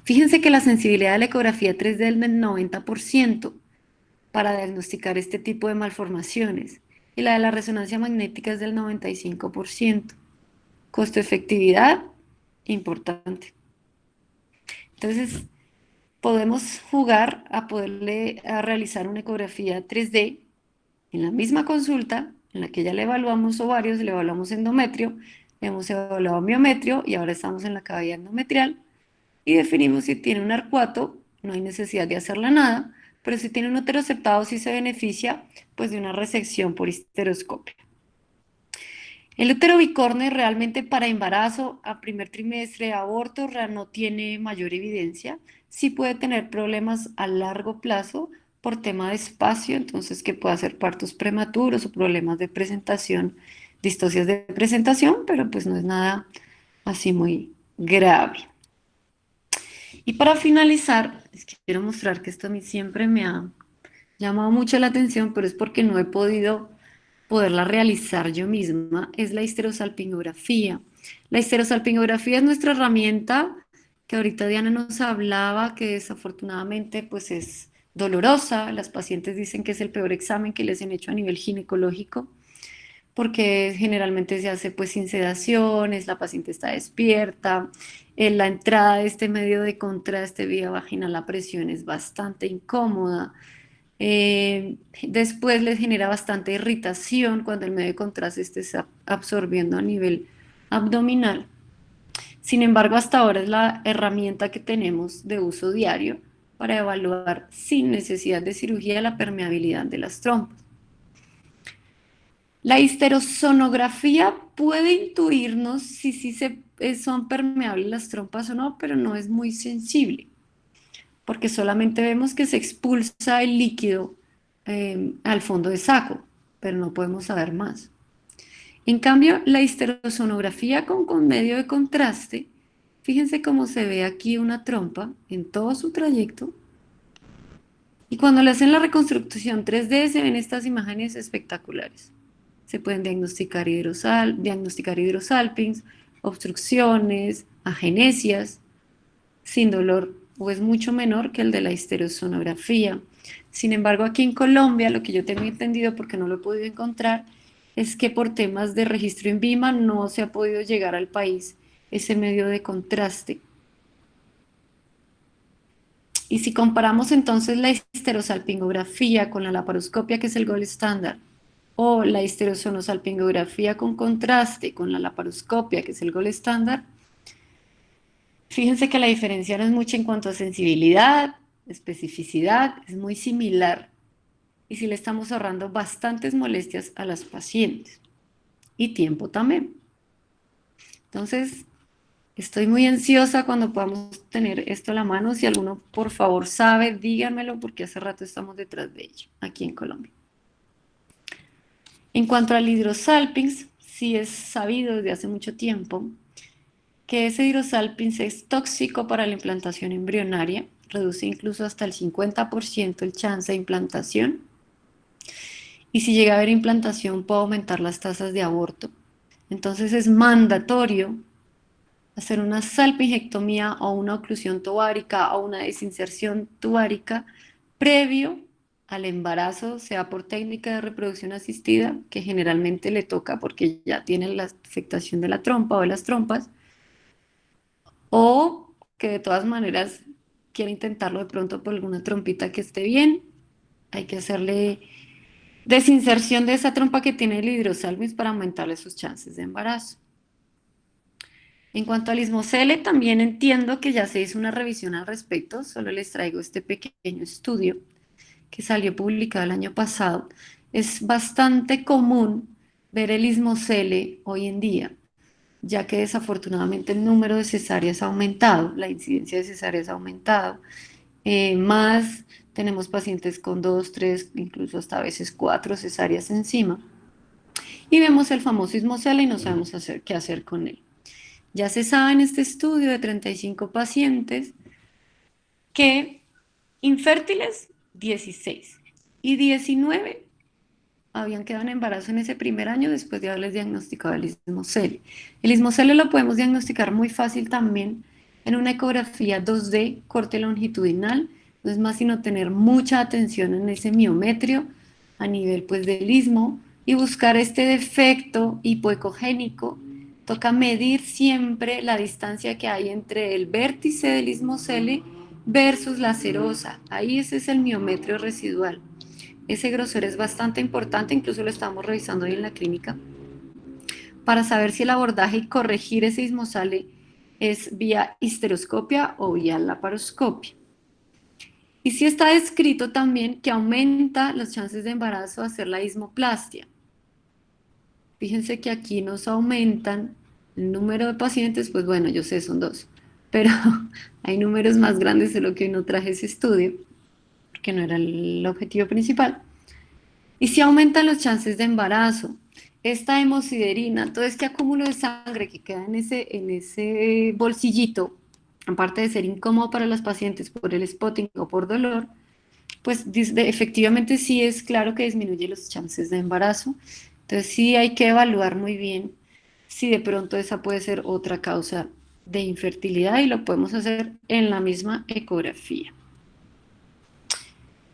Fíjense que la sensibilidad de la ecografía 3D es del 90% para diagnosticar este tipo de malformaciones y la de la resonancia magnética es del 95%. Costo-efectividad, importante. Entonces, podemos jugar a a realizar una ecografía 3D en la misma consulta en la que ya le evaluamos ovarios, le evaluamos endometrio, le hemos evaluado miometrio y ahora estamos en la cavidad endometrial y definimos si tiene un arcuato, no hay necesidad de hacerle nada, pero si tiene un uteroceptado sí se beneficia pues de una resección por histeroscopio. El útero bicorne realmente para embarazo a primer trimestre, aborto, no tiene mayor evidencia. Sí puede tener problemas a largo plazo por tema de espacio, entonces que puede hacer partos prematuros o problemas de presentación, distocias de presentación, pero pues no es nada así muy grave. Y para finalizar, les quiero mostrar que esto a mí siempre me ha llamado mucho la atención, pero es porque no he podido poderla realizar yo misma, es la histerosalpingografía. La histerosalpingografía es nuestra herramienta que ahorita Diana nos hablaba, que desafortunadamente pues es dolorosa. Las pacientes dicen que es el peor examen que les han hecho a nivel ginecológico, porque generalmente se hace pues sin sedaciones, la paciente está despierta, en la entrada de este medio de contraste vía vaginal la presión es bastante incómoda. Después les genera bastante irritación cuando el medio de contraste esté absorbiendo a nivel abdominal. Sin embargo, hasta ahora es la herramienta que tenemos de uso diario para evaluar sin necesidad de cirugía la permeabilidad de las trompas. La histerosonografía puede intuirnos si son permeables las trompas o no, pero no es muy sensible, porque solamente vemos que se expulsa el líquido al fondo de saco, pero no podemos saber más. En cambio, la histerosonografía con medio de contraste, fíjense cómo se ve aquí una trompa en todo su trayecto, y cuando le hacen la reconstrucción 3D se ven estas imágenes espectaculares. Se pueden diagnosticar hidrosalpings, obstrucciones, agenesias, sin dolor o es mucho menor que el de la histerosonografía. Sin embargo, aquí en Colombia, lo que yo tengo entendido, porque no lo he podido encontrar, es que por temas de registro INVIMA no se ha podido llegar al país ese medio de contraste. Y si comparamos entonces la histerosalpingografía con la laparoscopia, que es el gold standard, o la histerosonosalpingografía con contraste con la laparoscopia, que es el gold standard, fíjense que la diferencia no es mucha en cuanto a sensibilidad, especificidad, es muy similar. Y sí le estamos ahorrando bastantes molestias a las pacientes. Y tiempo también. Entonces, estoy muy ansiosa cuando podamos tener esto a la mano. Si alguno, por favor, sabe, díganmelo porque hace rato estamos detrás de ello, aquí en Colombia. En cuanto al hidrosalpings, sí es sabido desde hace mucho tiempo que ese hidrosalpings es tóxico para la implantación embrionaria, reduce incluso hasta el 50% el chance de implantación. Y si llega a haber implantación, puede aumentar las tasas de aborto. Entonces es mandatorio hacer una salpingectomía o una oclusión tubárica o una desinserción tubárica previo al embarazo, sea por técnica de reproducción asistida, que generalmente le toca porque ya tiene la afectación de la trompa o de las trompas, o que de todas maneras quiere intentarlo de pronto por alguna trompita que esté bien, hay que hacerle desinserción de esa trompa que tiene el hidrosalpings para aumentarle sus chances de embarazo. En cuanto al ismocele, también entiendo que ya se hizo una revisión al respecto, solo les traigo este pequeño estudio que salió publicado el año pasado. Es bastante común ver el ismocele hoy en día, ya que desafortunadamente el número de cesáreas ha aumentado, la incidencia de cesáreas ha aumentado, más tenemos pacientes con 2, 3, incluso hasta a veces 4 cesáreas encima, y vemos el famoso ismocele y no sabemos qué hacer con él. Ya se sabe en este estudio de 35 pacientes que infértiles 16 y 19 habían quedado en embarazo en ese primer año después de haberles diagnosticado el ismocele. El ismocele lo podemos diagnosticar muy fácil también en una ecografía 2D, corte longitudinal. No es más sino tener mucha atención en ese miometrio a nivel pues del istmo y buscar este defecto hipoecogénico. Toca medir siempre la distancia que hay entre el vértice del ismocele versus la serosa. Ahí ese es el miometrio residual. Ese grosor es bastante importante, incluso lo estamos revisando hoy en la clínica, para saber si el abordaje y corregir ese ismosale es vía histeroscopia o vía laparoscopia. Y sí está descrito también que aumenta las chances de embarazo hacer la ismoplastia. Fíjense que aquí nos aumentan el número de pacientes, pues bueno, yo sé, son 2, pero hay números más grandes de lo que hoy no traje ese estudio, porque no era el objetivo principal. Y sí aumentan las chances de embarazo. Esta hemosiderina, todo este acúmulo de sangre que queda en ese bolsillito, aparte de ser incómodo para los pacientes por el spotting o por dolor, pues efectivamente sí es claro que disminuye las chances de embarazo. Entonces sí hay que evaluar muy bien si de pronto esa puede ser otra causa de infertilidad y lo podemos hacer en la misma ecografía.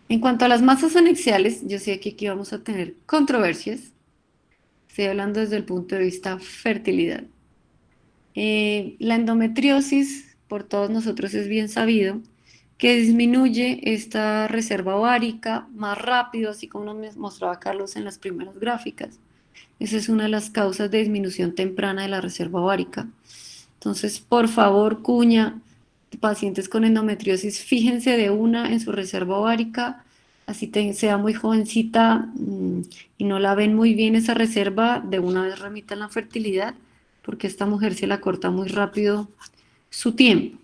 En cuanto a las masas anexiales, yo sé que aquí vamos a tener controversias. Estoy hablando desde el punto de vista fertilidad. La endometriosis, por todos nosotros es bien sabido, que disminuye esta reserva ovárica más rápido, así como nos mostraba Carlos en las primeras gráficas. Esa es una de las causas de disminución temprana de la reserva ovárica. Entonces, por favor, cuña, pacientes con endometriosis, fíjense de una en su reserva ovárica, así sea muy jovencita y no la ven muy bien esa reserva, de una vez remitan la fertilidad, porque esta mujer se la corta muy rápido su tiempo.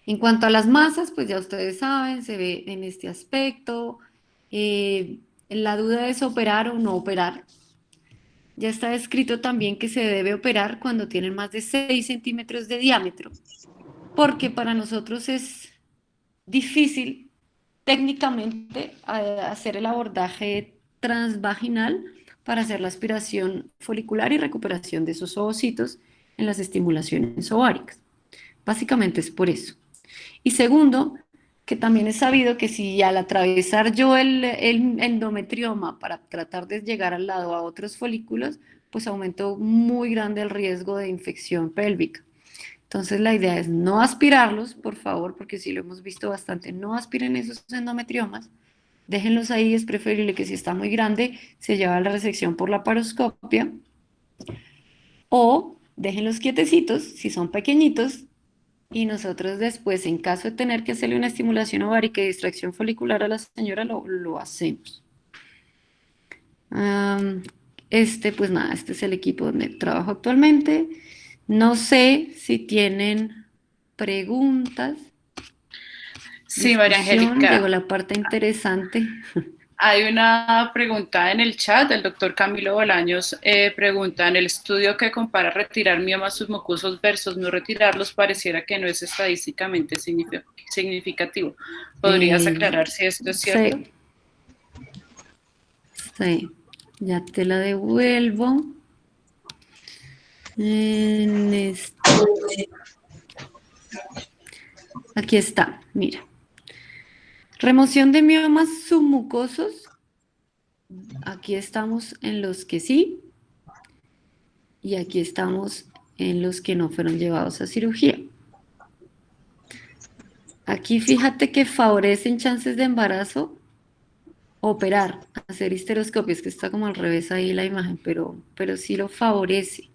En cuanto a las masas, pues ya ustedes saben, se ve en este aspecto. La duda es operar o no operar. Ya está descrito también que se debe operar cuando tienen más de 6 centímetros de diámetro, porque para nosotros es difícil técnicamente hacer el abordaje transvaginal para hacer la aspiración folicular y recuperación de esos ovocitos en las estimulaciones ováricas. Básicamente es por eso. Y segundo, que también es sabido que si al atravesar yo el endometrioma para tratar de llegar al lado a otros folículos, pues aumento muy grande el riesgo de infección pélvica. Entonces la idea es no aspirarlos, por favor, porque sí lo hemos visto bastante, no aspiren esos endometriomas, déjenlos ahí, es preferible que si está muy grande se lleve a la resección por la laparoscopia, o déjenlos quietecitos si son pequeñitos, y nosotros después, en caso de tener que hacerle una estimulación ovárica y distracción folicular a la señora, lo hacemos. Pues nada, este es el equipo donde trabajo actualmente. No sé si tienen preguntas. Sí, María Angélica. Llegó la parte interesante. Hay una pregunta en el chat, el doctor Camilo Bolaños pregunta, en el estudio que compara retirar miomas submucosos versus no retirarlos, pareciera que no es estadísticamente significativo. ¿Podrías aclarar si esto es cierto? Sí, ya te la devuelvo. Aquí está, mira. Remoción de miomas submucosos, aquí estamos en los que sí, y aquí estamos en los que no fueron llevados a cirugía. Aquí fíjate que favorecen chances de embarazo operar, hacer histeroscopias, que está como al revés ahí la imagen, pero sí lo favorece.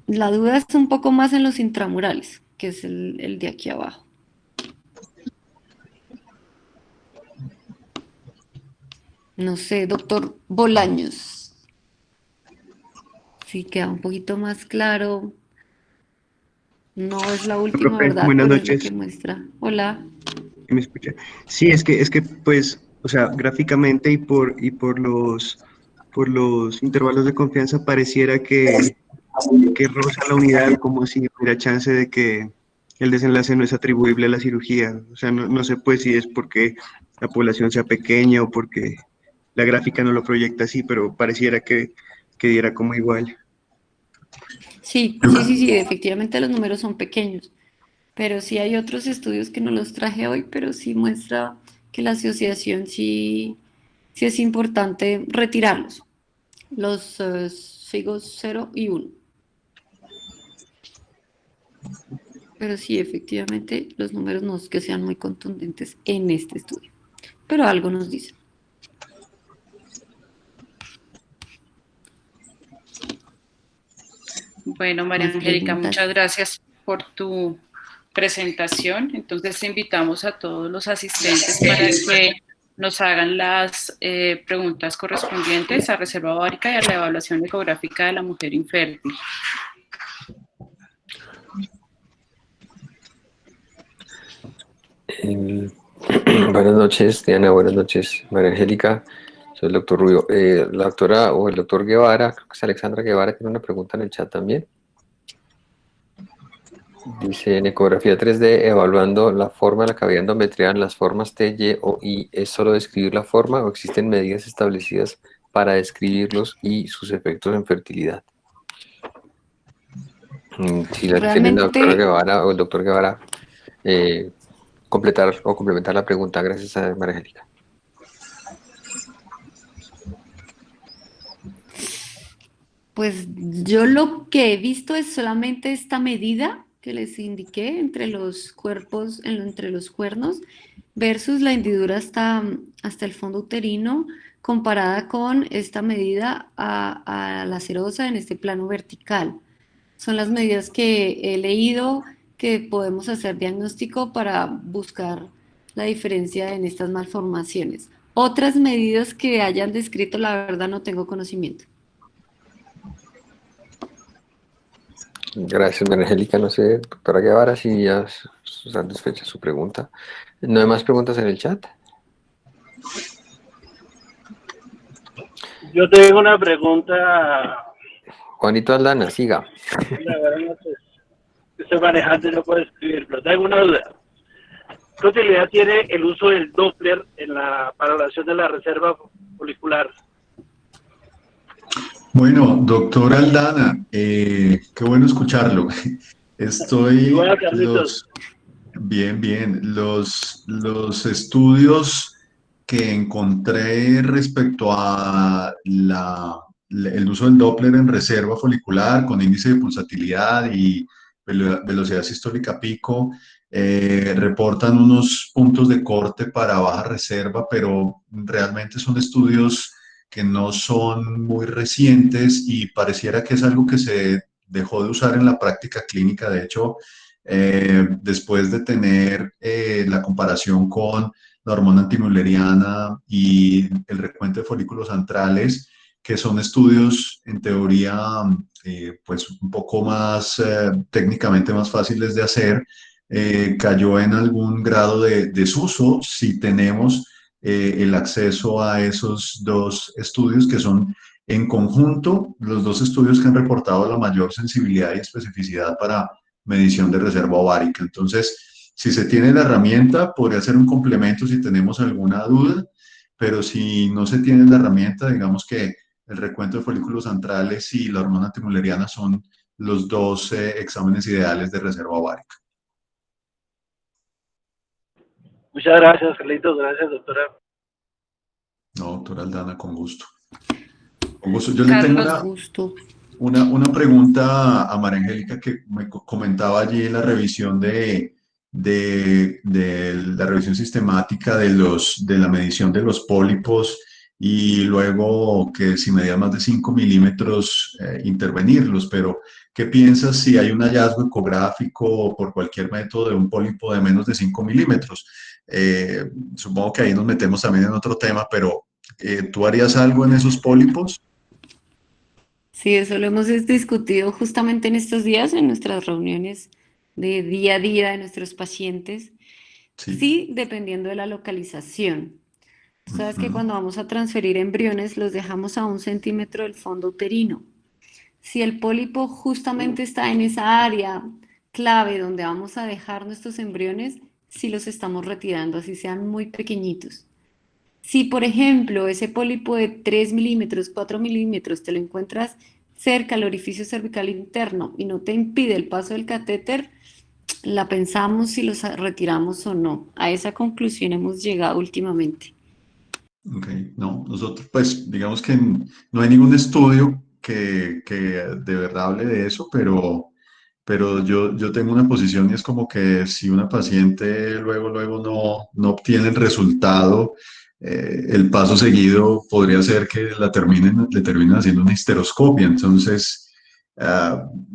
La duda es un poco más en los intramurales, que es el de aquí abajo. No sé, doctor Bolaños. Sí, queda un poquito más claro. No es la última, Profe, ¿verdad? buenas Pero noches. es lo que muestra. Hola. ¿Me escucha? Sí, es que pues, o sea, gráficamente y por los intervalos de confianza pareciera que roza la unidad, como si hubiera chance de que el desenlace no es atribuible a la cirugía. O sea, no sé pues si es porque la población sea pequeña o porque la gráfica no lo proyecta así, pero pareciera que diera como igual. Sí, efectivamente los números son pequeños, pero sí hay otros estudios que no los traje hoy, pero sí muestra que la asociación sí es importante retirarlos, los figos 0 y 1. Pero sí, efectivamente, los números no es que sean muy contundentes en este estudio, pero algo nos dicen. Bueno, María ¿Más Angélica, preguntas? muchas gracias por tu presentación. Entonces invitamos a todos los asistentes para que nos hagan las preguntas correspondientes a reserva ovárica y a la evaluación ecográfica de la mujer infértil. Buenas noches, Diana. Buenas noches, María Angélica. Soy el doctor Rubio. La doctora o el doctor Guevara, creo que es Alexandra Guevara, tiene una pregunta en el chat también. Dice, en ecografía 3D, evaluando la forma de la cavidad endometrial, las formas T, Y o I, ¿es solo describir la forma o existen medidas establecidas para describirlos y sus efectos en fertilidad? Si la tiene la doctora Guevara o el doctor Guevara, completar o complementar la pregunta. Gracias a María Angélica. Pues yo lo que he visto es solamente esta medida que les indiqué entre los cuerpos, entre los cuernos, versus la hendidura hasta el fondo uterino, comparada con esta medida a la serosa en este plano vertical. Son las medidas que he leído que podemos hacer diagnóstico para buscar la diferencia en estas malformaciones. Otras medidas que hayan descrito, la verdad no tengo conocimiento. Gracias, María Angélica. No sé, doctora Guevara, si ya satisfecha su pregunta. ¿No hay más preguntas en el chat? Yo tengo una pregunta. Juanito Aldana, siga. Hola, buenas noches. Estoy manejando y no puedo escribir, pero tengo una duda. ¿Qué utilidad tiene el uso del Doppler en la valoración de la reserva folicular? Bueno, doctor Aldana, qué bueno escucharlo. Igual, Carlitos. Bien. Los estudios que encontré respecto a el uso del Doppler en reserva folicular con índice de pulsatilidad y velocidad sistólica pico reportan unos puntos de corte para baja reserva, pero realmente son estudios que no son muy recientes y pareciera que es algo que se dejó de usar en la práctica clínica. De hecho, después de tener la comparación con la hormona antimülleriana y el recuento de folículos antrales, que son estudios en teoría pues un poco más técnicamente más fáciles de hacer, cayó en algún grado de desuso si tenemos el acceso a esos dos estudios que son en conjunto los dos estudios que han reportado la mayor sensibilidad y especificidad para medición de reserva ovárica. Entonces, si se tiene la herramienta, podría ser un complemento si tenemos alguna duda, pero si no se tiene la herramienta, digamos que el recuento de folículos antrales y la hormona antimülleriana son los dos exámenes ideales de reserva ovárica. Muchas gracias, Carlitos. Gracias, doctora. No, doctora Aldana, con gusto. Con gusto. Yo le tengo una pregunta a María Angélica que me comentaba allí en la revisión de la revisión sistemática de la medición de los pólipos y luego que si medía más de 5 milímetros intervenirlos, pero ¿qué piensas si hay un hallazgo ecográfico por cualquier método de un pólipo de menos de 5 milímetros? Supongo que ahí nos metemos también en otro tema, pero ¿tú harías algo en esos pólipos? Sí, eso lo hemos discutido justamente en estos días, en nuestras reuniones de día a día de nuestros pacientes. Sí, dependiendo de la localización. Sabes que cuando vamos a transferir embriones los dejamos a 1 centímetro del fondo uterino. Si el pólipo justamente está en esa área clave donde vamos a dejar nuestros embriones, sí los estamos retirando, así sean muy pequeñitos. Si, por ejemplo, ese pólipo de 3 milímetros, 4 milímetros, te lo encuentras cerca al orificio cervical interno y no te impide el paso del catéter, la pensamos si los retiramos o no. A esa conclusión hemos llegado últimamente. Ok, no, nosotros pues digamos que no hay ningún estudio que de verdad hable de eso, pero yo tengo una posición y es como que si una paciente luego no obtiene el resultado, el paso seguido podría ser que le terminen haciendo una histeroscopia. Entonces,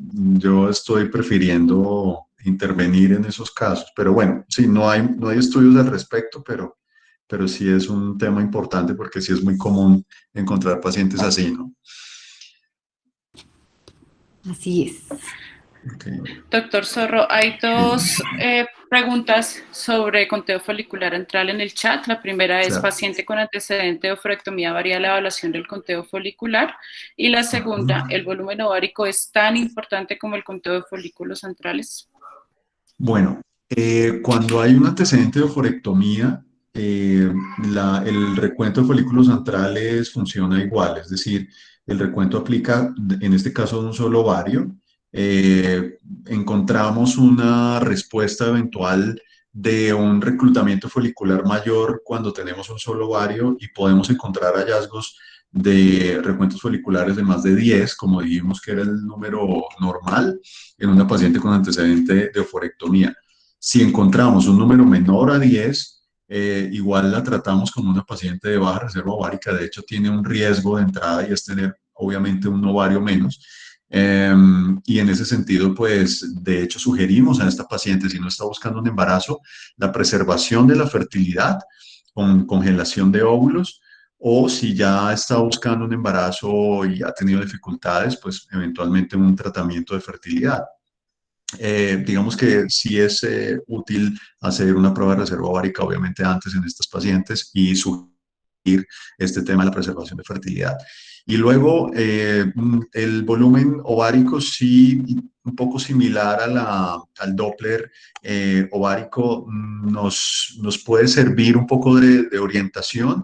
yo estoy prefiriendo intervenir en esos casos. Pero bueno, sí, no hay estudios al respecto, pero sí es un tema importante porque sí es muy común encontrar pacientes así, ¿no? Así es. Okay. Doctor Zorro, hay dos preguntas sobre conteo folicular antral en el chat. La primera es, Claro. paciente con antecedente de oforectomía varía la evaluación del conteo folicular. Y la segunda, ¿el volumen ovárico es tan importante como el conteo de folículos antrales? Bueno, cuando hay un antecedente de oforectomía, el recuento de folículos antrales funciona igual, es decir, el recuento aplica, en este caso, de un solo ovario. Encontramos una respuesta eventual de un reclutamiento folicular mayor cuando tenemos un solo ovario y podemos encontrar hallazgos de recuentos foliculares de más de 10, como dijimos que era el número normal en una paciente con antecedente de oforectomía. Si encontramos un número menor a 10, igual la tratamos como una paciente de baja reserva ovárica. De hecho, tiene un riesgo de entrada y es tener, obviamente, un ovario menos. Y en ese sentido, pues, de hecho, sugerimos a esta paciente, si no está buscando un embarazo, la preservación de la fertilidad con congelación de óvulos, o si ya está buscando un embarazo y ha tenido dificultades, pues eventualmente un tratamiento de fertilidad. Digamos que sí es útil hacer una prueba de reserva ovárica, obviamente antes en estas pacientes, y sugerir este tema de la preservación de fertilidad. Y luego el volumen ovárico sí, un poco similar al Doppler ovárico, nos puede servir un poco de orientación.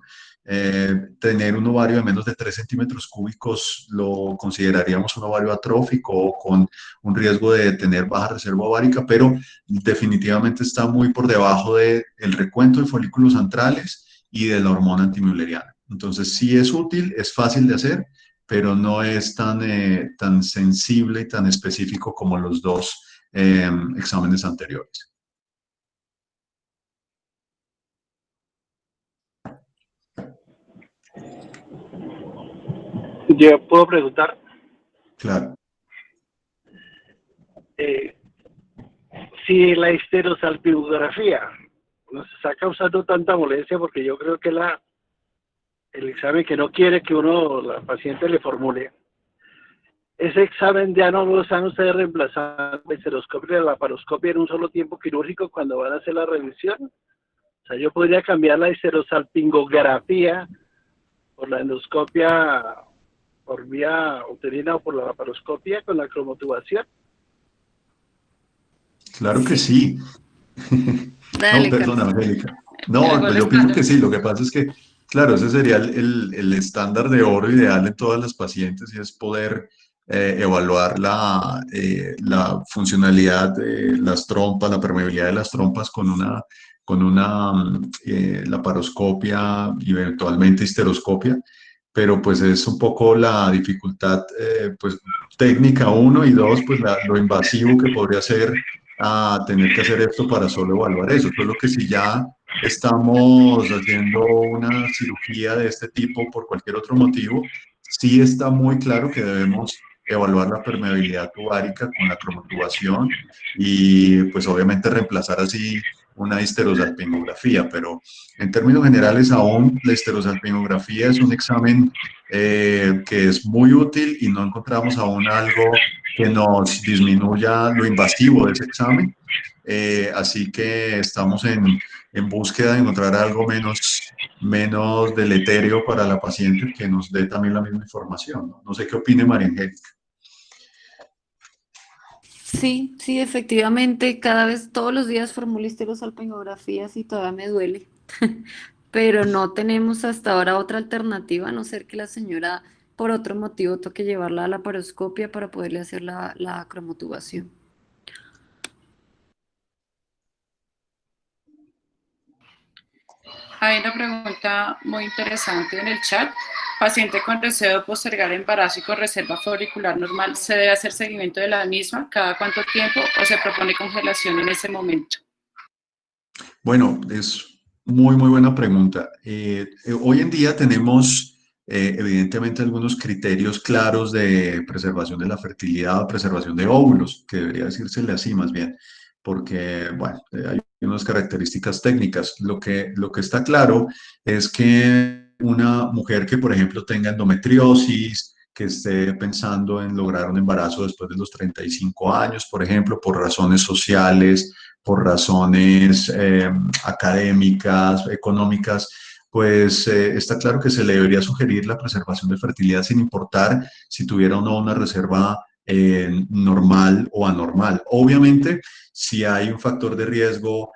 Tener un ovario de menos de 3 centímetros cúbicos lo consideraríamos un ovario atrófico o con un riesgo de tener baja reserva ovárica, pero definitivamente está muy por debajo del recuento de folículos antrales y de la hormona antimülleriana. Entonces sí es útil, es fácil de hacer, pero no es tan sensible y tan específico como los dos exámenes anteriores. Yo puedo preguntar, Claro. si la histerosalpingografía nos está causando tanta molestia, porque yo creo que el examen que no quiere que la paciente le formule, ese examen ya no lo están ustedes reemplazando la histeroscopia y la laparoscopia en un solo tiempo quirúrgico cuando van a hacer la revisión. O sea, yo podría cambiar la histerosalpingografía por la endoscopia por vía uterina o por la laparoscopia con la cromotubación. Claro que Sí. sí. No, Dale, perdona, Carlos. Angélica. No, Hago el pues yo pienso estándar. que sí. Lo que pasa es que, claro, ese sería el estándar de oro ideal en todas las pacientes y es poder evaluar la funcionalidad de las trompas, la permeabilidad de las trompas con una laparoscopia y eventualmente histeroscopia. Pero pues es un poco la dificultad, pues técnica uno y dos, pues lo invasivo que podría ser a tener que hacer esto para solo evaluar eso. Solo que si ya estamos haciendo una cirugía de este tipo por cualquier otro motivo, sí está muy claro que debemos evaluar la permeabilidad tubárica con la cromotubación y pues obviamente reemplazar así una histerosalpingografía, pero en términos generales aún la histerosalpingografía es un examen que es muy útil y no encontramos aún algo que nos disminuya lo invasivo de ese examen. Así que estamos en búsqueda de encontrar algo menos deleterio para la paciente que nos dé también la misma información. No sé qué opine María Angélica. Sí, sí, efectivamente, cada vez, todos los días formulo histerosalpingografías y todavía me duele. pero no tenemos hasta ahora otra alternativa, a no ser que la señora por otro motivo toque llevarla a la paroscopia para poderle hacer la cromotubación. Hay una pregunta muy interesante en el chat. Paciente con deseo de postergar embarazo y con reserva folicular normal, ¿se debe hacer seguimiento de la misma cada cuánto tiempo o se propone congelación en ese momento? Bueno, es muy, muy buena pregunta. Hoy en día tenemos, evidentemente, algunos criterios claros de preservación de la fertilidad o preservación de óvulos, que debería decírsele así más bien, porque, bueno, hay unas características técnicas. Lo que está claro es que una mujer que, por ejemplo, tenga endometriosis, que esté pensando en lograr un embarazo después de los 35 años, por ejemplo, por razones sociales, por razones académicas, económicas, pues está claro que se le debería sugerir la preservación de fertilidad sin importar si tuviera o no una reserva normal o anormal. Obviamente, si hay un factor de riesgo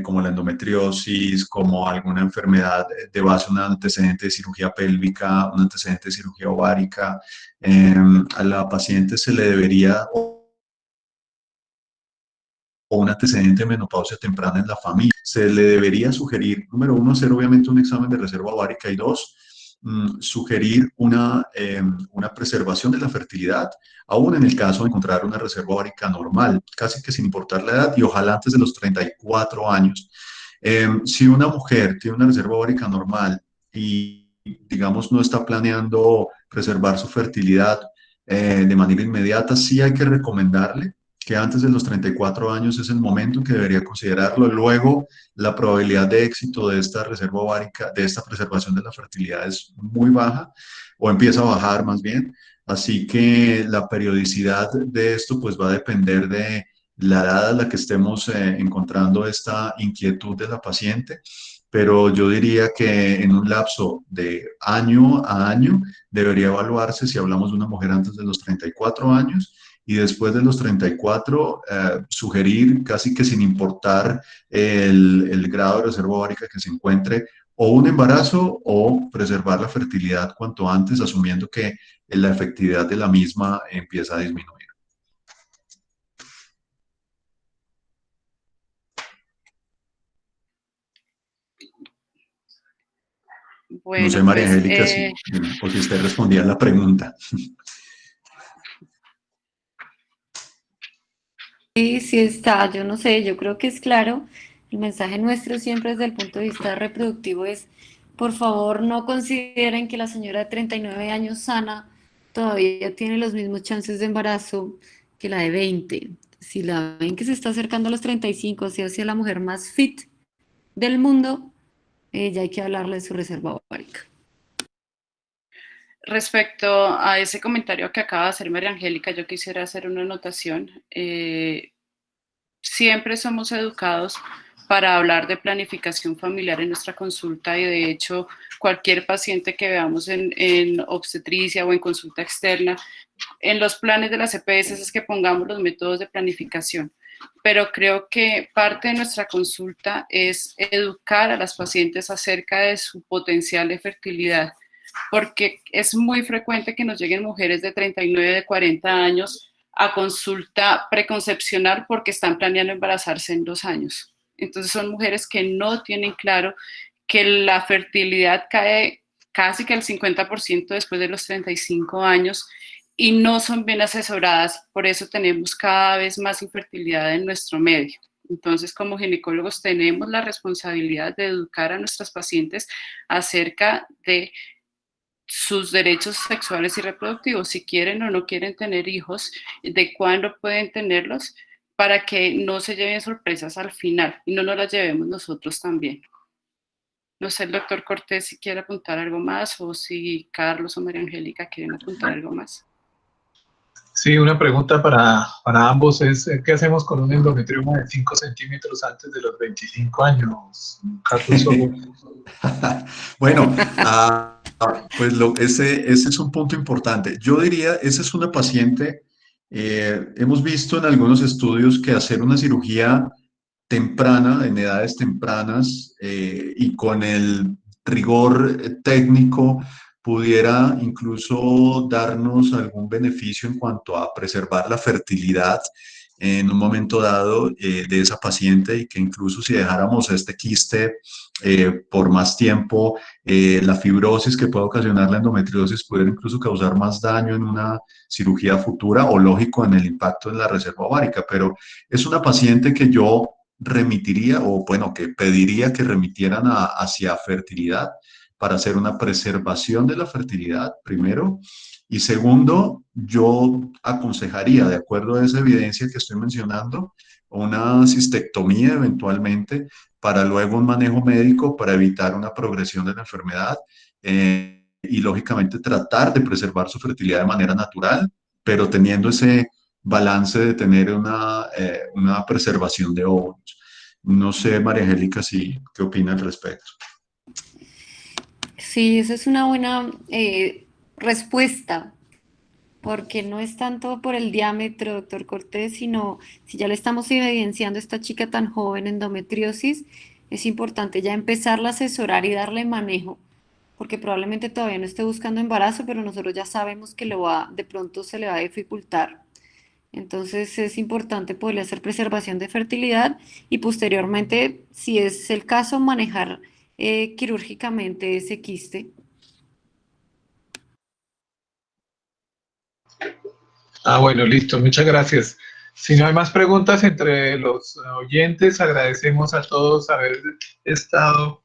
como la endometriosis, como alguna enfermedad de base, un antecedente de cirugía pélvica, un antecedente de cirugía ovárica, a la paciente se le debería o un antecedente de menopausia temprana en la familia. Se le debería sugerir, número uno, hacer obviamente un examen de reserva ovárica y dos, sugerir una preservación de la fertilidad, aún en el caso de encontrar una reserva ovárica normal, casi que sin importar la edad y ojalá antes de los 34 años. Si una mujer tiene una reserva ovárica normal y, digamos, no está planeando preservar su fertilidad de manera inmediata, sí hay que recomendarle que antes de los 34 años es el momento en que debería considerarlo. Luego, la probabilidad de éxito de esta reserva ovárica, de esta preservación de la fertilidad es muy baja o empieza a bajar más bien. Así que la periodicidad de esto pues va a depender de la edad a la que estemos encontrando esta inquietud de la paciente. Pero yo diría que en un lapso de año a año debería evaluarse si hablamos de una mujer antes de los 34 años y después de los 34, sugerir casi que sin importar el grado de reserva ovárica que se encuentre, o un embarazo o preservar la fertilidad cuanto antes, asumiendo que la efectividad de la misma empieza a disminuir. Bueno, no sé, María pues, Angélica, o si usted respondía a la pregunta. Sí, sí está, yo no sé, yo creo que es claro. El mensaje nuestro siempre desde el punto de vista reproductivo es, por favor, no consideren que la señora de 39 años sana todavía tiene los mismos chances de embarazo que la de 20. Si la ven que se está acercando a los 35, o sea, hacia la mujer más fit del mundo, ya hay que hablarle de su reserva ovárica. Respecto a ese comentario que acaba de hacer María Angélica, yo quisiera hacer una anotación. Siempre somos educados para hablar de planificación familiar en nuestra consulta y de hecho cualquier paciente que veamos en obstetricia o en consulta externa, en los planes de las EPS es que pongamos los métodos de planificación. Pero creo que parte de nuestra consulta es educar a las pacientes acerca de su potencial de fertilidad, porque es muy frecuente que nos lleguen mujeres de 39, de 40 años a consulta preconcepcional porque están planeando embarazarse en 2 años. Entonces son mujeres que no tienen claro que la fertilidad cae casi que al 50% después de los 35 años y no son bien asesoradas, por eso tenemos cada vez más infertilidad en nuestro medio. Entonces, como ginecólogos tenemos la responsabilidad de educar a nuestras pacientes acerca de sus derechos sexuales y reproductivos, si quieren o no quieren tener hijos, de cuándo pueden tenerlos, para que no se lleven sorpresas al final y no nos las llevemos nosotros también. No sé, el doctor Cortés, si quiere apuntar algo más o si Carlos o María Angélica quieren apuntar algo más. Sí, una pregunta para ambos es, ¿qué hacemos con un endometrioma de 5 centímetros antes de los 25 años? Carlos. Bueno, pues ese es un punto importante. Yo diría, esa es una paciente, hemos visto en algunos estudios que hacer una cirugía temprana, en edades tempranas, y con el rigor técnico pudiera incluso darnos algún beneficio en cuanto a preservar la fertilidad en un momento dado de esa paciente, y que incluso si dejáramos este quiste por más tiempo, la fibrosis que puede ocasionar la endometriosis pudiera incluso causar más daño en una cirugía futura, o lógico en el impacto en la reserva ovárica. Pero es una paciente que yo remitiría, o bueno, que pediría que remitieran hacia fertilidad para hacer una preservación de la fertilidad, primero. Y segundo, yo aconsejaría, de acuerdo a esa evidencia que estoy mencionando, una cistectomía eventualmente, para luego un manejo médico para evitar una progresión de la enfermedad, y lógicamente tratar de preservar su fertilidad de manera natural, pero teniendo ese balance de tener una preservación de óvulos. No sé, María Angélica, ¿qué opina al respecto? Sí, esa es una buena respuesta, porque no es tanto por el diámetro, doctor Cortés, sino si ya le estamos evidenciando a esta chica tan joven endometriosis, es importante ya empezarla a asesorar y darle manejo, porque probablemente todavía no esté buscando embarazo, pero nosotros ya sabemos que de pronto se le va a dificultar. Entonces es importante poderle hacer preservación de fertilidad y posteriormente, si es el caso, manejar quirúrgicamente ese quiste. Bueno, listo, muchas gracias. Si no hay más preguntas entre los oyentes, agradecemos a todos haber estado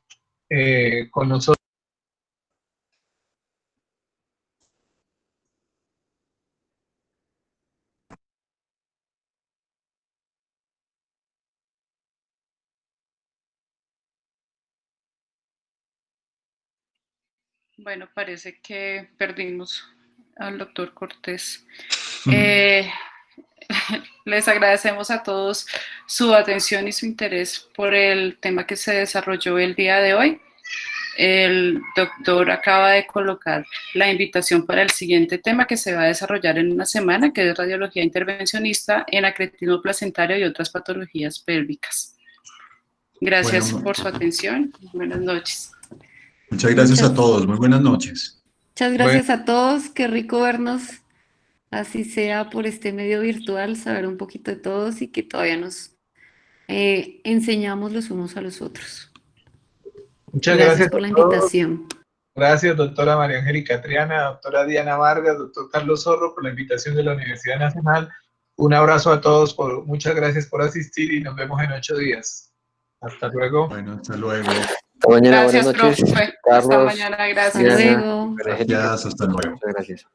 con nosotros. Bueno, parece que perdimos al doctor Cortés. Les agradecemos a todos su atención y su interés por el tema que se desarrolló el día de hoy. El doctor acaba de colocar la invitación para el siguiente tema que se va a desarrollar en una semana, que es radiología intervencionista en acretismo placentario y otras patologías pélvicas. Gracias por su atención. Buenas noches. Muchas gracias a todos. Muy buenas noches. Muchas gracias a todos. Qué rico vernos, así sea por este medio virtual, saber un poquito de todos y que todavía nos enseñamos los unos a los otros. Muchas gracias por la invitación. Gracias, doctora María Angélica Triana, doctora Diana Vargas, doctor Carlos Zorro, por la invitación de la Universidad Nacional. Un abrazo a todos, muchas gracias por asistir y nos vemos en 8 días. Hasta luego. Bueno, hasta luego. Hasta mañana, Gracias, buenas noches. profe. Carlos, hasta mañana, gracias. Hasta luego. Gracias, hasta luego. Muchas gracias.